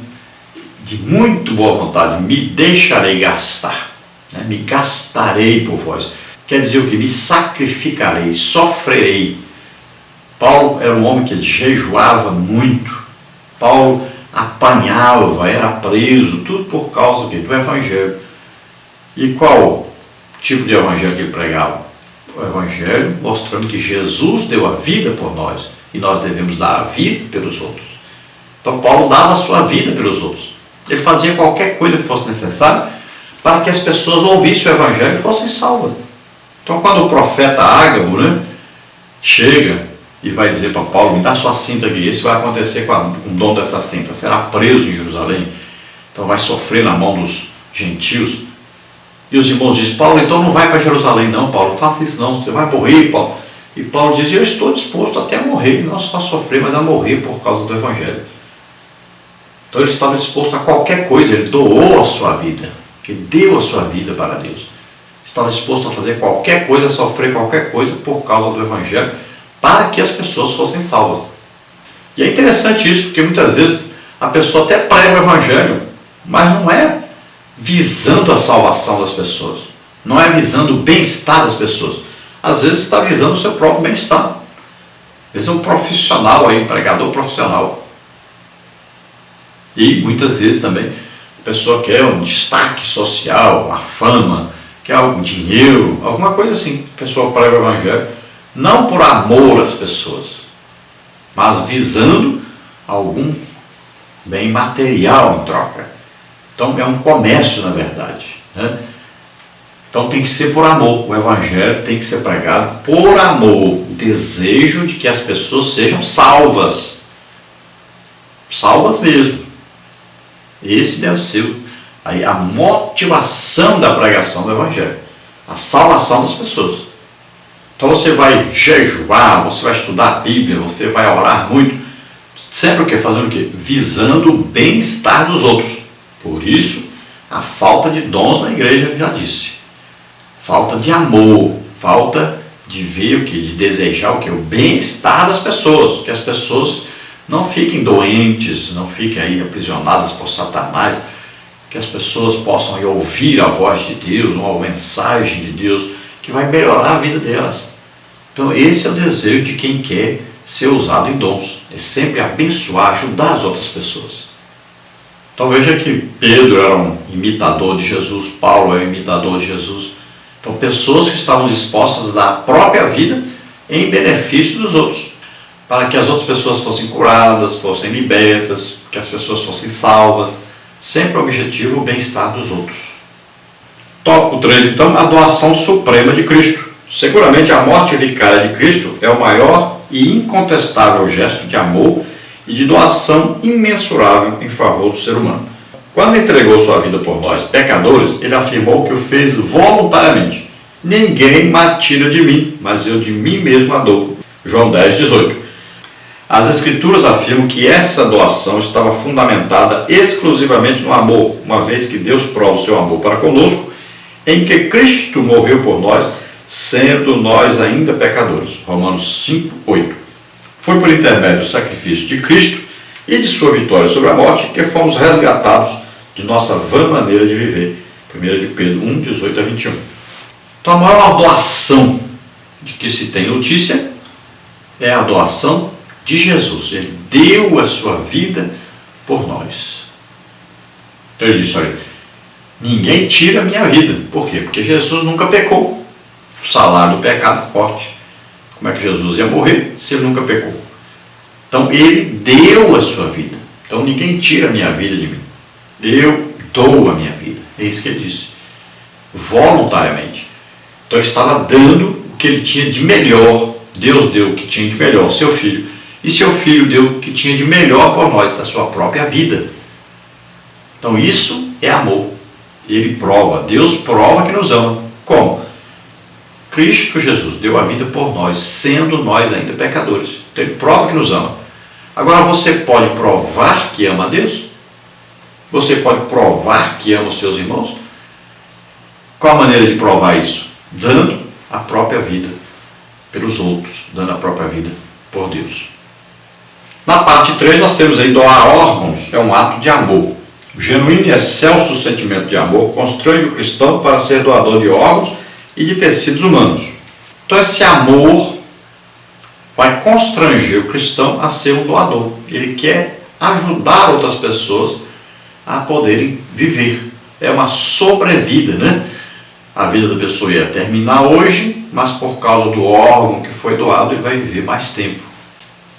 de muito boa vontade me deixarei gastar, né? Me gastarei por vós. Quer dizer o que? Me sacrificarei, sofrerei. Paulo era um homem que jejuava muito. Paulo apanhava, era preso, tudo por causa do Evangelho. E qual tipo de evangelho que ele pregava? O evangelho mostrando que Jesus deu a vida por nós e nós devemos dar a vida pelos outros. Então Paulo dava a sua vida pelos outros. Ele fazia qualquer coisa que fosse necessária para que as pessoas ouvissem o evangelho e fossem salvas. Então quando o profeta Ágabo, né, chega e vai dizer para Paulo: me dá sua cinta aqui, isso vai acontecer com o dono dessa cinta, será preso em Jerusalém, então vai sofrer na mão dos gentios. E os irmãos dizem: Paulo, então não vai para Jerusalém não, Paulo, não faça isso não, você vai morrer, Paulo. E Paulo diz: eu estou disposto até a morrer, não só a sofrer, mas a morrer por causa do evangelho. Então ele estava disposto a qualquer coisa, ele doou a sua vida, ele deu a sua vida para Deus. Estava disposto a fazer qualquer coisa, a sofrer qualquer coisa por causa do evangelho, para que as pessoas fossem salvas. E é interessante isso, porque muitas vezes a pessoa até prega o evangelho, mas não é visando a salvação das pessoas, não é visando o bem-estar das pessoas. Às vezes está visando o seu próprio bem-estar. Às vezes é um profissional aí, um pregador profissional. E muitas vezes também a pessoa quer um destaque social, uma fama, quer algum dinheiro, alguma coisa assim. A pessoa prega o evangelho, não por amor às pessoas, mas visando algum bem material em troca. Então é um comércio, na verdade, né? Então tem que ser por amor. O evangelho tem que ser pregado por amor, o desejo de que as pessoas sejam salvas. Salvas mesmo. Esse deve ser aí a motivação da pregação do evangelho, a salvação das pessoas. Então você vai jejuar, você vai estudar a Bíblia, você vai orar muito, sempre o que? Fazendo o quê? Visando o bem-estar dos outros. Por isso, a falta de dons na igreja, já disse. Falta de amor, falta de ver o que? De desejar o que? O bem-estar das pessoas, que as pessoas não fiquem doentes, não fiquem aí aprisionadas por Satanás, que as pessoas possam aí ouvir a voz de Deus, uma mensagem de Deus, que vai melhorar a vida delas. Então esse é o desejo de quem quer ser usado em dons, é sempre abençoar, ajudar as outras pessoas. Então veja que Pedro era um imitador de Jesus, Paulo é um imitador de Jesus. Então pessoas que estavam dispostas a dar a própria vida em benefício dos outros, para que as outras pessoas fossem curadas, fossem libertas, que as pessoas fossem salvas, sempre o objetivo o bem-estar dos outros. Tópico 3, então, a doação suprema de Cristo. Seguramente a morte vicária de Cristo é o maior e incontestável gesto de amor e de doação imensurável em favor do ser humano. Quando entregou sua vida por nós, pecadores, ele afirmou que o fez voluntariamente. Ninguém me tira de mim, mas eu de mim mesmo a dou. João 10, 18. As Escrituras afirmam que essa doação estava fundamentada exclusivamente no amor, uma vez que Deus prova o seu amor para conosco, em que Cristo morreu por nós, sendo nós ainda pecadores. Romanos 5, 8. Foi por intermédio do sacrifício de Cristo e de sua vitória sobre a morte que fomos resgatados de nossa vã maneira de viver. 1 de Pedro 1, 18 a 21. Então a maior doação de que se tem notícia é a doação de Jesus. Ele deu a sua vida por nós. Então ele disse, olha, ninguém tira a minha vida. Por quê? Porque Jesus nunca pecou. O salário do pecado é forte. Como é que Jesus ia morrer se ele nunca pecou? Então ele deu a sua vida. Então ninguém tira a minha vida de mim. Eu dou a minha vida. É isso que ele disse. Voluntariamente. Então ele estava dando o que ele tinha de melhor. Deus deu o que tinha de melhor, seu filho. E seu filho deu o que tinha de melhor por nós, a sua própria vida. Então isso é amor. Ele prova, Deus prova que nos ama. Como? Cristo Jesus deu a vida por nós, sendo nós ainda pecadores. Então ele prova que nos ama. Agora você pode provar que ama a Deus? Você pode provar que ama os seus irmãos? Qual a maneira de provar isso? Dando a própria vida pelos outros, dando a própria vida por Deus. Na parte 3 nós temos aí doar órgãos, é um ato de amor. O genuíno e excelso sentimento de amor constrange o cristão para ser doador de órgãos e de tecidos humanos. Então esse amor vai constranger o cristão a ser um doador. Ele quer ajudar outras pessoas a poderem viver. É uma sobrevida, né? A vida da pessoa ia terminar hoje, mas por causa do órgão que foi doado, ele vai viver mais tempo.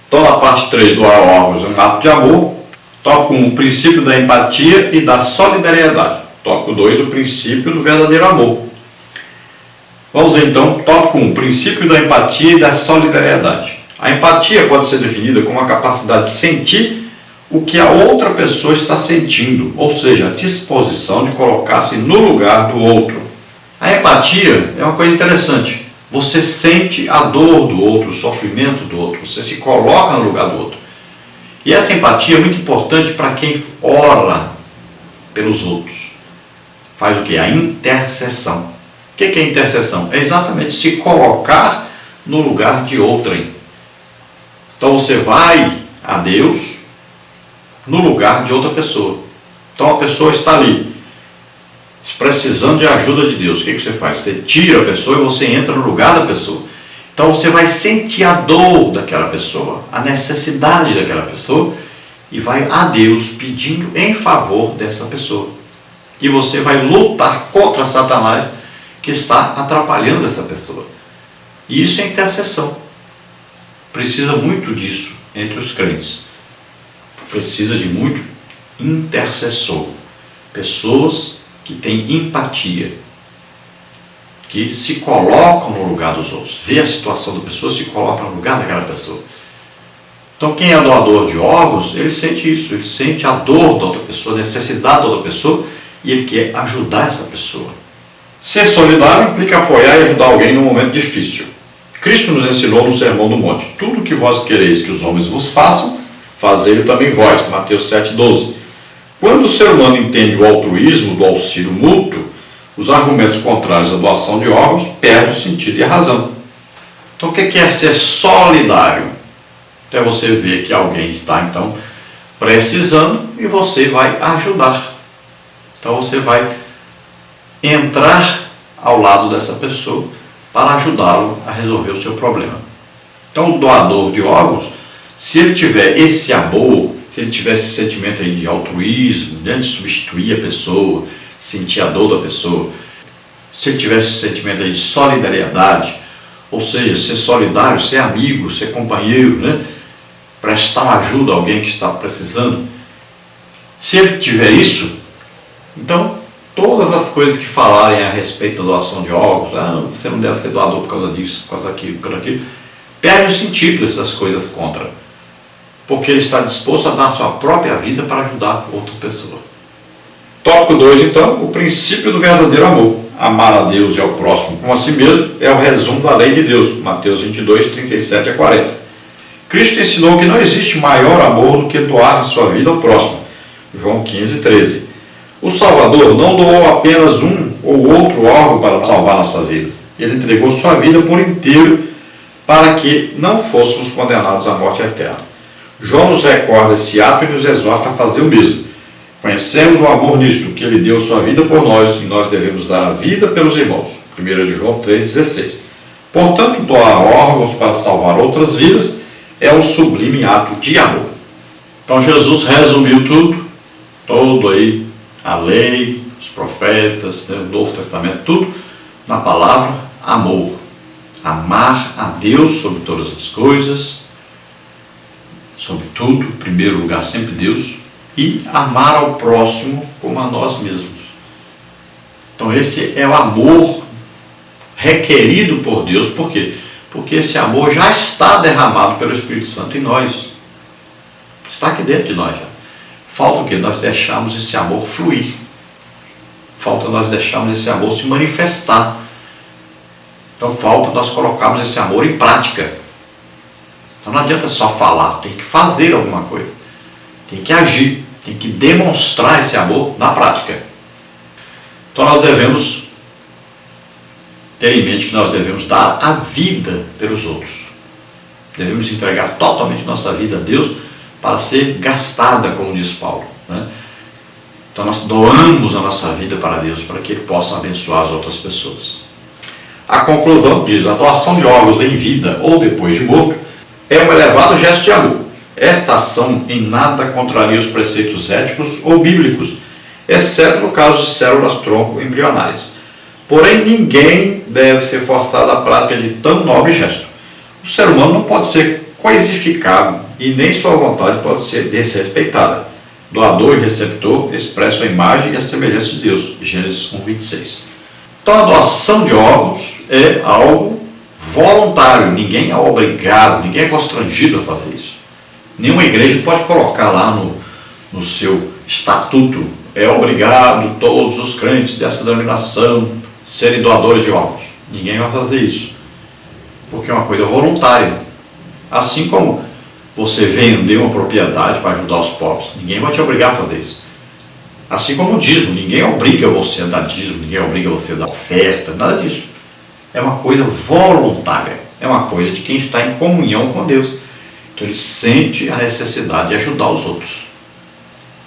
Então, na parte 3, doar órgãos é um ato de amor. Tópico 1, o princípio da empatia e da solidariedade. Tópico 2, o princípio do verdadeiro amor. Vamos ver então, tópico 1, princípio da empatia e da solidariedade. A empatia pode ser definida como a capacidade de sentir o que a outra pessoa está sentindo, ou seja, a disposição de colocar-se no lugar do outro. A empatia é uma coisa interessante. Você sente a dor do outro, o sofrimento do outro, você se coloca no lugar do outro. E essa empatia é muito importante para quem ora pelos outros. Faz o que? A intercessão. O que é intercessão? É exatamente se colocar no lugar de outrem. Então você vai a Deus no lugar de outra pessoa. Então a pessoa está ali precisando de ajuda de Deus, o que você faz? Você tira a pessoa e você entra no lugar da pessoa. Então você vai sentir a dor daquela pessoa, a necessidade daquela pessoa, e vai a Deus pedindo em favor dessa pessoa. E você vai lutar contra Satanás que está atrapalhando essa pessoa. E isso é intercessão. Precisa muito disso entre os crentes. Precisa de muito intercessor. Pessoas que têm empatia, que se colocam no lugar dos outros. Vê a situação da pessoa, se coloca no lugar daquela pessoa. Então quem é doador de órgãos, ele sente isso, ele sente a dor da outra pessoa, a necessidade da outra pessoa, e ele quer ajudar essa pessoa. Ser solidário implica apoiar e ajudar alguém num momento difícil. Cristo nos ensinou no Sermão do Monte: tudo que vós quereis que os homens vos façam, fazei-o também vós. Mateus 7,12. Quando o ser humano entende o altruísmo do auxílio mútuo, os argumentos contrários à doação de órgãos perdem o sentido e a razão. Então o que é ser solidário? É você ver que alguém está então precisando e você vai ajudar. Então você vai entrar ao lado dessa pessoa para ajudá-lo a resolver o seu problema. Então o doador de órgãos, se ele tiver esse amor, se ele tiver esse sentimento aí de altruísmo, de substituir a pessoa, sentir a dor da pessoa, se ele tiver esse sentimento aí de solidariedade, ou seja, ser solidário, ser amigo, ser companheiro, né? Prestar ajuda a alguém que está precisando, se ele tiver isso, então todas as coisas que falarem a respeito da doação de órgãos, você não deve ser doador por causa disso, por causa daquilo, por aquilo, perde o sentido dessas coisas contra, porque ele está disposto a dar a sua própria vida para ajudar outra pessoa. Tópico 2, então, o princípio do verdadeiro amor. Amar a Deus e ao próximo como a si mesmo é o resumo da lei de Deus, Mateus 22, 37 a 40. Cristo ensinou que não existe maior amor do que doar a sua vida ao próximo, João 15, 13. O Salvador não doou apenas um ou outro órgão para salvar nossas vidas. Ele entregou sua vida por inteiro para que não fôssemos condenados à morte eterna. João nos recorda esse ato e nos exorta a fazer o mesmo. Conhecemos o amor nisto, que ele deu sua vida por nós, e nós devemos dar a vida pelos irmãos. 1 João 3,16. Portanto, doar órgãos para salvar outras vidas é um sublime ato de amor. Então Jesus resumiu tudo, todo aí, a lei, os profetas, o Novo Testamento, tudo na palavra amor. Amar a Deus sobre todas as coisas, sobre tudo, em primeiro lugar sempre Deus, e amar ao próximo como a nós mesmos. Então esse é o amor requerido por Deus. Por quê? Porque esse amor já está derramado pelo Espírito Santo em nós. Está aqui dentro de nós já. Falta o quê? Nós deixarmos esse amor fluir. Falta nós deixarmos esse amor se manifestar. Então falta nós colocarmos esse amor em prática. Então não adianta só falar, tem que fazer alguma coisa. Tem que agir, tem que demonstrar esse amor na prática. Então nós devemos ter em mente que nós devemos dar a vida pelos outros. Devemos entregar totalmente nossa vida a Deus para ser gastada, como diz Paulo, né? Então nós doamos a nossa vida para Deus, para que Ele possa abençoar as outras pessoas. A conclusão diz: a doação de órgãos em vida ou depois de morto é um elevado gesto de amor. Esta ação em nada contraria os preceitos éticos ou bíblicos, exceto no caso de células-tronco embrionárias. Porém, ninguém deve ser forçado à prática de tão nobre gesto. O ser humano não pode ser coisificado e nem sua vontade pode ser desrespeitada. Doador e receptor expressam a imagem e a semelhança de Deus. Gênesis 1:26. Então a doação de órgãos é algo voluntário, ninguém é obrigado, ninguém é constrangido a fazer isso. Nenhuma igreja pode colocar lá no seu estatuto: é obrigado todos os crentes dessa denominação serem doadores de órgãos. Ninguém vai fazer isso, porque é uma coisa voluntária. Assim como você vender uma propriedade para ajudar os pobres, ninguém vai te obrigar a fazer isso. Assim como o dízimo, ninguém obriga você a dar dízimo, ninguém obriga você a dar oferta, nada disso. É uma coisa voluntária, é uma coisa de quem está em comunhão com Deus. Então ele sente a necessidade de ajudar os outros.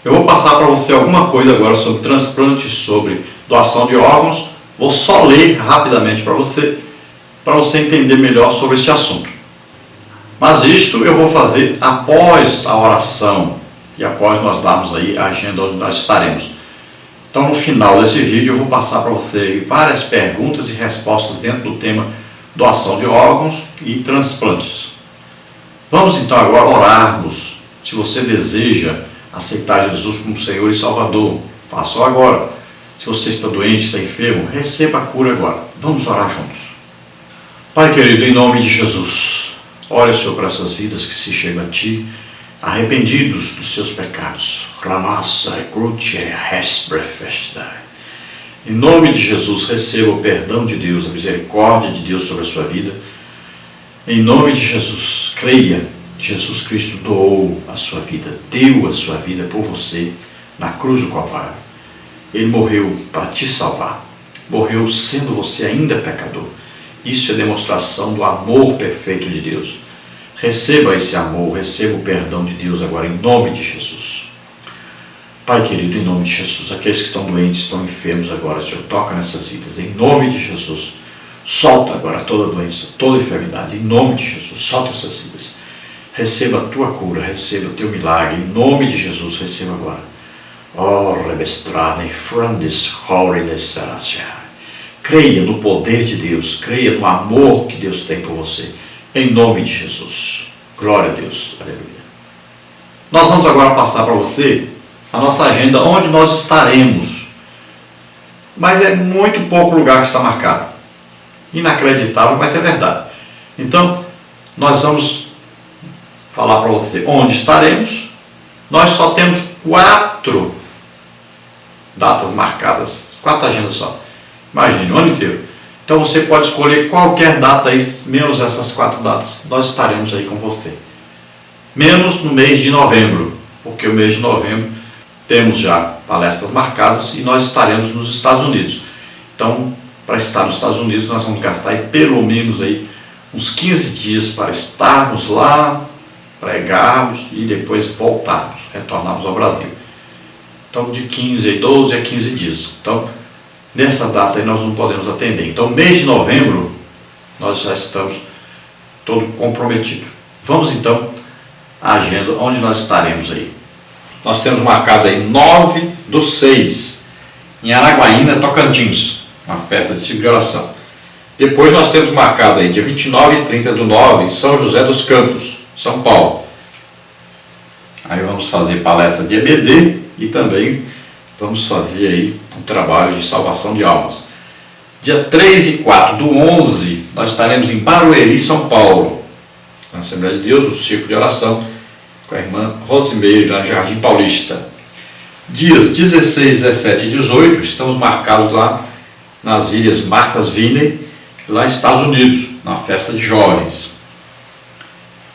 Eu vou passar para você alguma coisa agora sobre transplante, sobre doação de órgãos. Vou só ler rapidamente para você entender melhor sobre este assunto. Mas isto eu vou fazer após a oração e após nós darmos aí a agenda onde nós estaremos. Então, no final desse vídeo, eu vou passar para você várias perguntas e respostas dentro do tema doação de órgãos e transplantes. Vamos então agora orarmos. Se você deseja aceitar Jesus como Senhor e Salvador, faça-o agora. Se você está doente, está enfermo, receba a cura agora. Vamos orar juntos. Pai querido, em nome de Jesus, ore, Senhor, para essas vidas que se chegam a Ti, arrependidos dos seus pecados. Em nome de Jesus, receba o perdão de Deus, a misericórdia de Deus sobre a sua vida. Em nome de Jesus, creia, Jesus Cristo doou a sua vida, deu a sua vida por você na cruz do Calvário. Ele morreu para te salvar, morreu sendo você ainda pecador. Isso é demonstração do amor perfeito de Deus. Receba esse amor, receba o perdão de Deus agora em nome de Jesus. Pai querido, em nome de Jesus, aqueles que estão doentes, estão enfermos agora, Senhor, toca nessas vidas, em nome de Jesus. Solta agora toda doença, toda enfermidade, em nome de Jesus, solta essas vidas. Receba a tua cura, receba o teu milagre, em nome de Jesus, receba agora. Creia no poder de Deus, creia no amor que Deus tem por você, em nome de Jesus. Glória a Deus, aleluia. Nós vamos agora passar para você a nossa agenda, onde nós estaremos. Mas é muito pouco lugar que está marcado. Inacreditável, mas é verdade. Então, nós vamos falar para você onde estaremos. Nós só temos 4 datas marcadas, 4 agendas só. Imagine, o ano inteiro. Então você pode escolher qualquer data aí, menos essas 4 datas. Nós estaremos aí com você. Menos no mês de novembro, porque o mês de novembro temos já palestras marcadas e nós estaremos nos Estados Unidos. Então, para estar nos Estados Unidos, nós vamos gastar aí pelo menos aí uns 15 dias para estarmos lá, pregarmos e depois voltarmos, retornarmos ao Brasil. Então, de 12 a 15 dias. Então, nessa data aí nós não podemos atender. Então, mês de novembro, nós já estamos todo comprometido. Vamos então à agenda, onde nós estaremos aí. Nós temos marcado aí 9/6, em Araguaína, Tocantins, uma festa de ciclo de oração. Depois nós temos marcado aí dia 29 e 30/9, em São José dos Campos, São Paulo. Aí vamos fazer palestra de EBD e também vamos fazer aí um trabalho de salvação de almas. Dia 3 e 4/11, nós estaremos em Barueri, São Paulo, na Assembleia de Deus, o Círculo de Oração, com a irmã Rosimeire, lá no Jardim Paulista. Dias 16, 17 e 18, estamos marcados lá nas Ilhas Martha's Vineyard, lá nos Estados Unidos, na festa de jovens.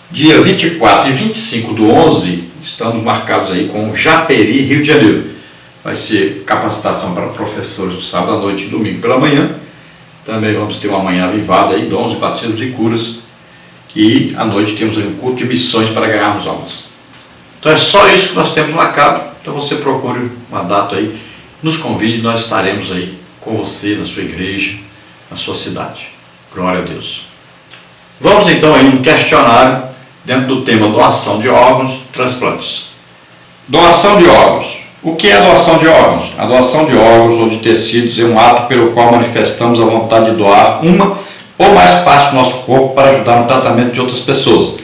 Dia 24 e 25/11, estamos marcados aí com Japeri, Rio de Janeiro. Vai ser capacitação para professores do sábado à noite e domingo pela manhã. Também vamos ter uma manhã avivada aí, dons, batismos e curas. E à noite temos aí um culto de missões para ganharmos almas. Então é só isso que nós temos marcado. Então você procure uma data aí, nos convide, nós estaremos aí com você, na sua igreja, na sua cidade. Glória a Deus. Vamos então aí um questionário dentro do tema doação de órgãos, transplantes. Doação de órgãos. O que é a doação de órgãos? A doação de órgãos ou de tecidos é um ato pelo qual manifestamos a vontade de doar uma ou mais partes do nosso corpo para ajudar no tratamento de outras pessoas.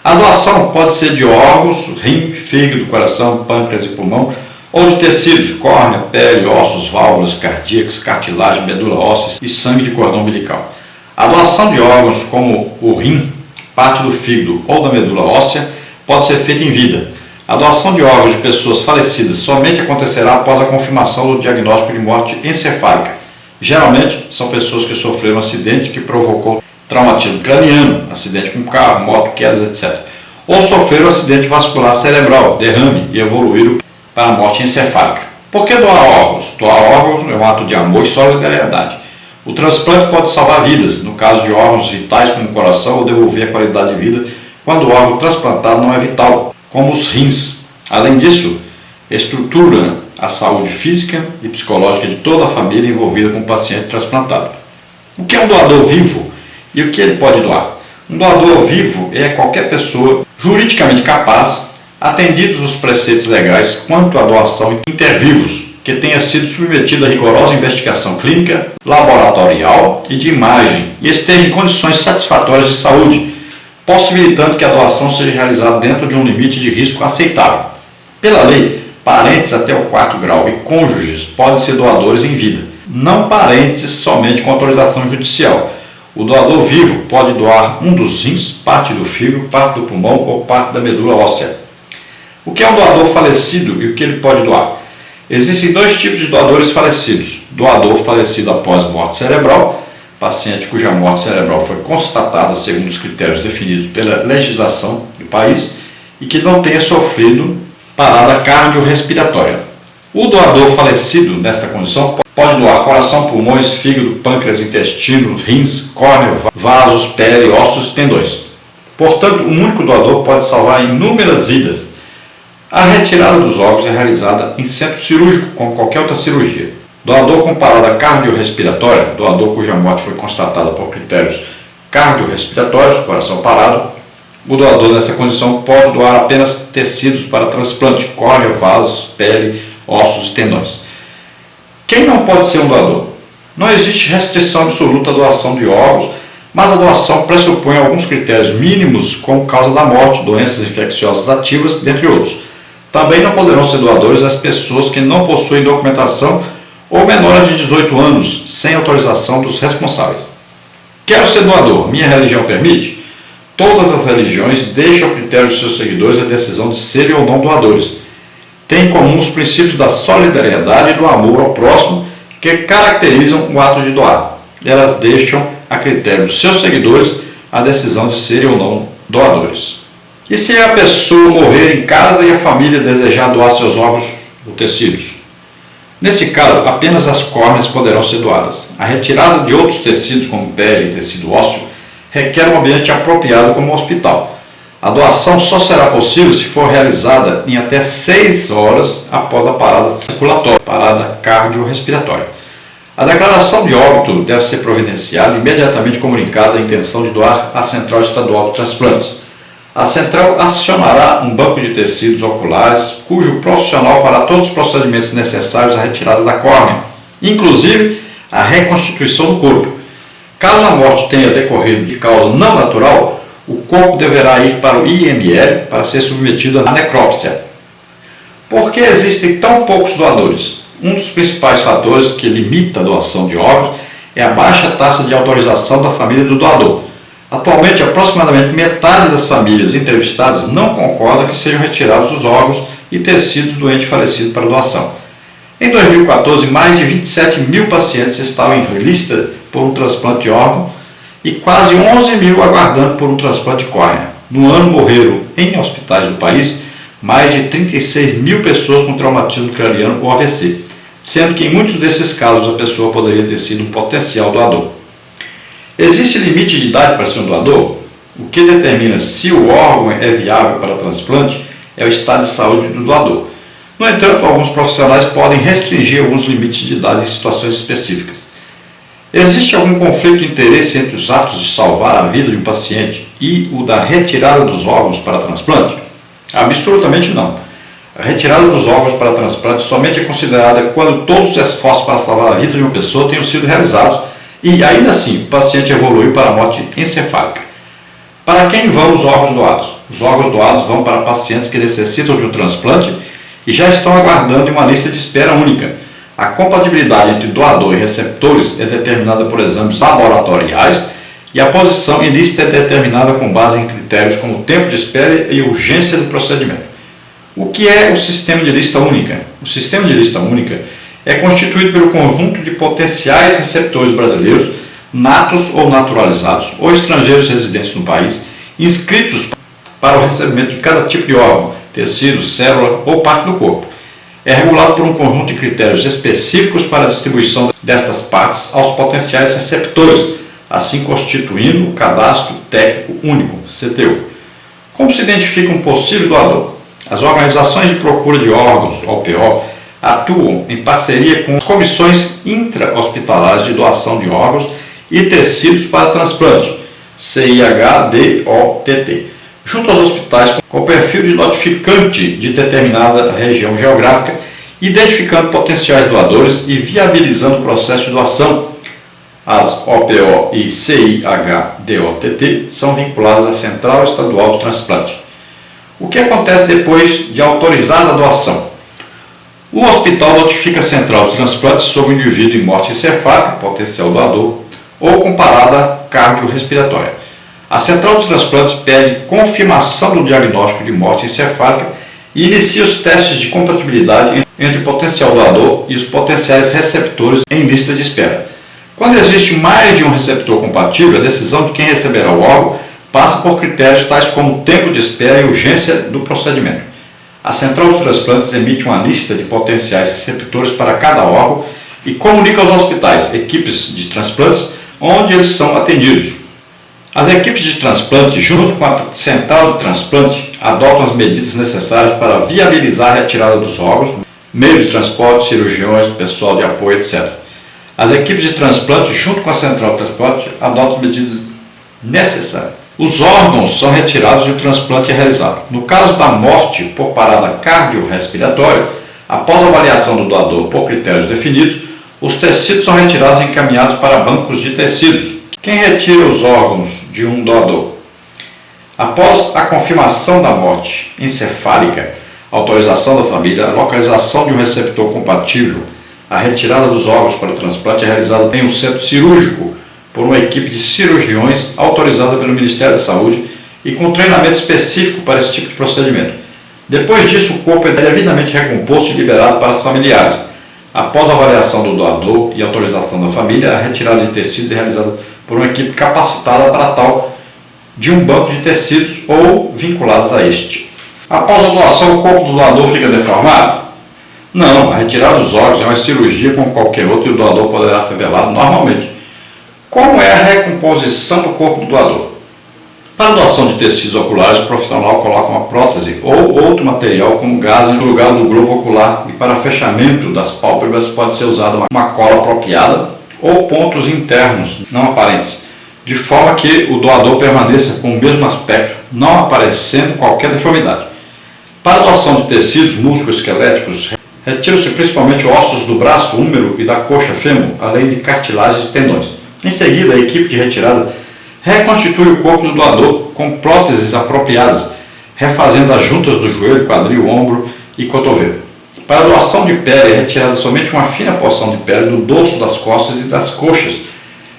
A doação pode ser de órgãos, rim, fígado, coração, pâncreas e pulmão, ou de tecidos, córnea, pele, ossos, válvulas cardíacas, cartilagem, medula óssea e sangue de cordão umbilical. A doação de órgãos, como o rim, parte do fígado ou da medula óssea, pode ser feita em vida. A doação de órgãos de pessoas falecidas somente acontecerá após a confirmação do diagnóstico de morte encefálica. Geralmente, são pessoas que sofreram um acidente que provocou traumatismo craniano, acidente com carro, moto, quedas, etc. Ou sofreram um acidente vascular cerebral, derrame e evoluíram para a morte encefálica. Por que doar órgãos? Doar órgãos é um ato de amor e solidariedade. O transplante pode salvar vidas, no caso de órgãos vitais como o coração, ou devolver a qualidade de vida quando o órgão transplantado não é vital, como os rins. Além disso, estrutura a saúde física e psicológica de toda a família envolvida com o paciente transplantado. O que é um doador vivo e o que ele pode doar? Um doador vivo é qualquer pessoa juridicamente capaz, atendidos os preceitos legais quanto à doação intervivos, que tenha sido submetido a rigorosa investigação clínica, laboratorial e de imagem e esteja em condições satisfatórias de saúde, possibilitando que a doação seja realizada dentro de um limite de risco aceitável. Pela lei, parentes até o 4º grau e cônjuges podem ser doadores em vida, não parentes somente com autorização judicial. O doador vivo pode doar um dos rins, parte do fígado, parte do pulmão ou parte da medula óssea. O que é um doador falecido e o que ele pode doar? Existem 2 tipos de doadores falecidos. Doador falecido após morte cerebral, paciente cuja morte cerebral foi constatada segundo os critérios definidos pela legislação do país e que não tenha sofrido parada cardiorrespiratória. O doador falecido nesta condição pode doar coração, pulmões, fígado, pâncreas, intestino, rins, córnea, vasos, pele, ossos e tendões. Portanto, um único doador pode salvar inúmeras vidas. A retirada dos órgãos é realizada em centro cirúrgico, como qualquer outra cirurgia. Doador com parada cardiorrespiratória, doador cuja morte foi constatada por critérios cardiorrespiratórios, coração parado. O doador nessa condição pode doar apenas tecidos para transplante, córnea, vasos, pele, ossos e tendões. Quem não pode ser um doador? Não existe restrição absoluta à doação de órgãos, mas a doação pressupõe alguns critérios mínimos, como causa da morte, doenças infecciosas ativas, dentre outros. Também não poderão ser doadores as pessoas que não possuem documentação ou menores de 18 anos, sem autorização dos responsáveis. Quero ser doador, minha religião permite? Todas as religiões deixam ao critério de seus seguidores a decisão de serem ou não doadores. Têm em comum os princípios da solidariedade e do amor ao próximo que caracterizam o ato de doar. Elas deixam a critério dos seus seguidores a decisão de serem ou não doadores. E se a pessoa morrer em casa e a família desejar doar seus órgãos ou tecidos? Nesse caso, apenas as córneas poderão ser doadas. A retirada de outros tecidos, como pele e tecido ósseo, requer um ambiente apropriado como um hospital. A doação só será possível se for realizada em até 6 horas após a parada circulatória, parada cardiorrespiratória. A declaração de óbito deve ser providenciada e imediatamente comunicada a intenção de doar à Central Estadual de Transplantes. A central acionará um banco de tecidos oculares, cujo profissional fará todos os procedimentos necessários à retirada da córnea, inclusive a reconstituição do corpo. Caso a morte tenha decorrido de causa não natural, o corpo deverá ir para o IML para ser submetido à necrópsia. Por que existem tão poucos doadores? Um dos principais fatores que limita a doação de órgãos é a baixa taxa de autorização da família do doador. Atualmente, aproximadamente metade das famílias entrevistadas não concorda que sejam retirados os órgãos e tecidos do ente falecido para doação. Em 2014, mais de 27 mil pacientes estavam em lista por um transplante de órgão e quase 11 mil aguardando por um transplante de córnea. No ano morreram, em hospitais do país, mais de 36 mil pessoas com traumatismo craniano ou AVC, sendo que em muitos desses casos a pessoa poderia ter sido um potencial doador. Existe limite de idade para ser um doador? O que determina se o órgão é viável para transplante é o estado de saúde do doador. No entanto, alguns profissionais podem restringir alguns limites de idade em situações específicas. Existe algum conflito de interesse entre os atos de salvar a vida de um paciente e o da retirada dos órgãos para transplante? Absolutamente não. A retirada dos órgãos para transplante somente é considerada quando todos os esforços para salvar a vida de uma pessoa tenham sido realizados e, ainda assim, o paciente evoluiu para a morte encefálica. Para quem vão os órgãos doados? Os órgãos doados vão para pacientes que necessitam de um transplante e já estão aguardando em uma lista de espera única. A compatibilidade entre doador e receptores é determinada por exames laboratoriais e a posição em lista é determinada com base em critérios como tempo de espera e urgência do procedimento. O que é o sistema de lista única? O sistema de lista única é constituído pelo conjunto de potenciais receptores brasileiros, natos ou naturalizados, ou estrangeiros residentes no país, inscritos para o recebimento de cada tipo de órgão, tecido, célula ou parte do corpo. É regulado por um conjunto de critérios específicos para a distribuição destas partes aos potenciais receptores, assim constituindo o Cadastro Técnico Único, CTU. Como se identifica um possível doador? As organizações de procura de órgãos, OPO, atuam em parceria com comissões intra-hospitalares de doação de órgãos e tecidos para transplante, CIH-DOTT, junto aos hospitais com o perfil de notificante de determinada região geográfica, identificando potenciais doadores e viabilizando o processo de doação. As OPO e CIH-DOTT são vinculadas à Central Estadual de Transplante. O que acontece depois de autorizada a doação? O hospital notifica a Central de Transplante sobre o indivíduo em morte encefálica, potencial doador, ou com parada cardiorrespiratória. A Central de Transplantes pede confirmação do diagnóstico de morte encefálica e inicia os testes de compatibilidade entre o potencial doador e os potenciais receptores em lista de espera. Quando existe mais de um receptor compatível, a decisão de quem receberá o órgão passa por critérios tais como tempo de espera e urgência do procedimento. A Central de Transplantes emite uma lista de potenciais receptores para cada órgão e comunica aos hospitais, equipes de transplantes, onde eles são atendidos. As equipes de transplante, junto com a Central de Transplante, adotam as medidas necessárias para viabilizar a retirada dos órgãos, meios de transporte, cirurgiões, pessoal de apoio, etc. As equipes de transplante, junto com a Central de Transplante, adotam as medidas necessárias. Os órgãos são retirados e o transplante é realizado. No caso da morte por parada cardiorrespiratória, após a avaliação do doador por critérios definidos, os tecidos são retirados e encaminhados para bancos de tecidos. Quem retira os órgãos de um doador? Após a confirmação da morte encefálica, autorização da família, a localização de um receptor compatível, a retirada dos órgãos para transplante é realizada em um centro cirúrgico por uma equipe de cirurgiões autorizada pelo Ministério da Saúde e com treinamento específico para esse tipo de procedimento. Depois disso, o corpo é devidamente recomposto e liberado para os familiares. Após a avaliação do doador e autorização da família, a retirada de tecidos é realizada por uma equipe capacitada para tal de um banco de tecidos ou vinculados a este. Após a doação, o corpo do doador fica deformado? Não, a retirada dos órgãos é uma cirurgia como qualquer outra e o doador poderá ser velado normalmente. Como é a recomposição do corpo do doador? Para a doação de tecidos oculares, o profissional coloca uma prótese ou outro material como gaze no lugar do globo ocular e para fechamento das pálpebras pode ser usada uma cola apropriada ou pontos internos não aparentes, de forma que o doador permaneça com o mesmo aspecto, não aparecendo qualquer deformidade. Para a doação de tecidos musculoesqueléticos, retiram-se principalmente ossos do braço, húmero e da coxa fêmur, além de cartilagens e tendões. Em seguida, a equipe de retirada reconstitui o corpo do doador com próteses apropriadas, refazendo as juntas do joelho, quadril, ombro e cotovelo. Para a doação de pele, é retirada somente uma fina porção de pele do dorso das costas e das coxas,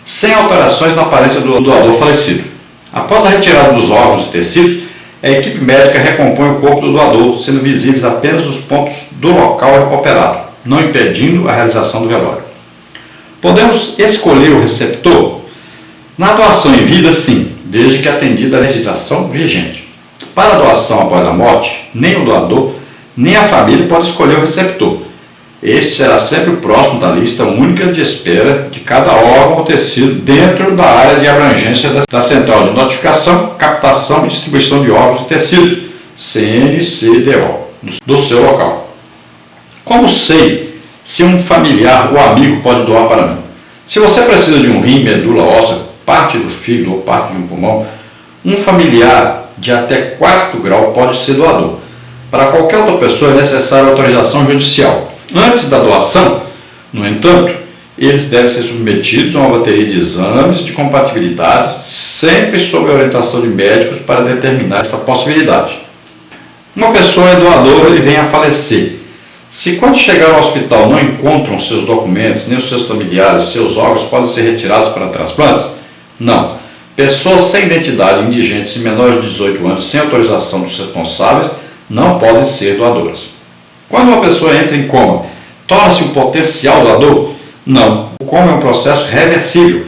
sem alterações na aparência do doador falecido. Após a retirada dos órgãos e tecidos, a equipe médica recompõe o corpo do doador, sendo visíveis apenas os pontos do local operado, não impedindo a realização do velório. Podemos escolher o receptor? Na doação em vida, sim, desde que atendida a legislação vigente. Para a doação após a morte, nem o doador, nem a família pode escolher o receptor. Este será sempre o próximo da lista única de espera de cada órgão ou tecido dentro da área de abrangência da Central de Notificação, Captação e Distribuição de Órgãos e Tecidos, CNCDO, do seu local. Como sei se um familiar ou amigo pode doar para mim? Se você precisa de um rim, medula óssea, parte do fígado ou parte de um pulmão, um familiar de até 4º grau pode ser doador. Para qualquer outra pessoa é necessária autorização judicial. Antes da doação, no entanto, eles devem ser submetidos a uma bateria de exames de compatibilidade, sempre sob a orientação de médicos para determinar essa possibilidade. Uma pessoa é doadora e vem a falecer. Se quando chegar ao hospital não encontram seus documentos, nem os seus familiares, seus órgãos podem ser retirados para transplantes? Não. Pessoas sem identidade, indigentes e menores de 18 anos, sem autorização dos responsáveis, não podem ser doadoras. Quando uma pessoa entra em coma, torna-se um potencial doador? Não. O coma é um processo reversível.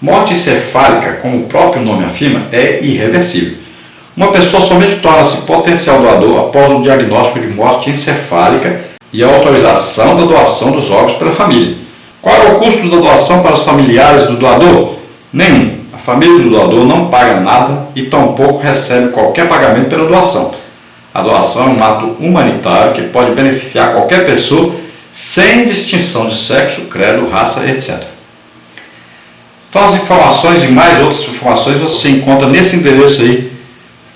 Morte encefálica, como o próprio nome afirma, é irreversível. Uma pessoa somente torna-se potencial doador após o diagnóstico de morte encefálica e a autorização da doação dos órgãos pela família. Qual é o custo da doação para os familiares do doador? Nenhum. A família do doador não paga nada e tampouco recebe qualquer pagamento pela doação. A doação é um ato humanitário que pode beneficiar qualquer pessoa sem distinção de sexo, credo, raça, etc. Então as informações e mais outras informações você encontra nesse endereço aí,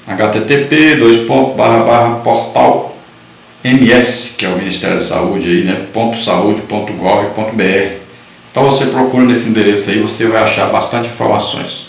http://portal-ms, que é o Ministério da Saúde aí, né? .saude.gov.br. Então você procura nesse endereço aí, você vai achar bastante informações.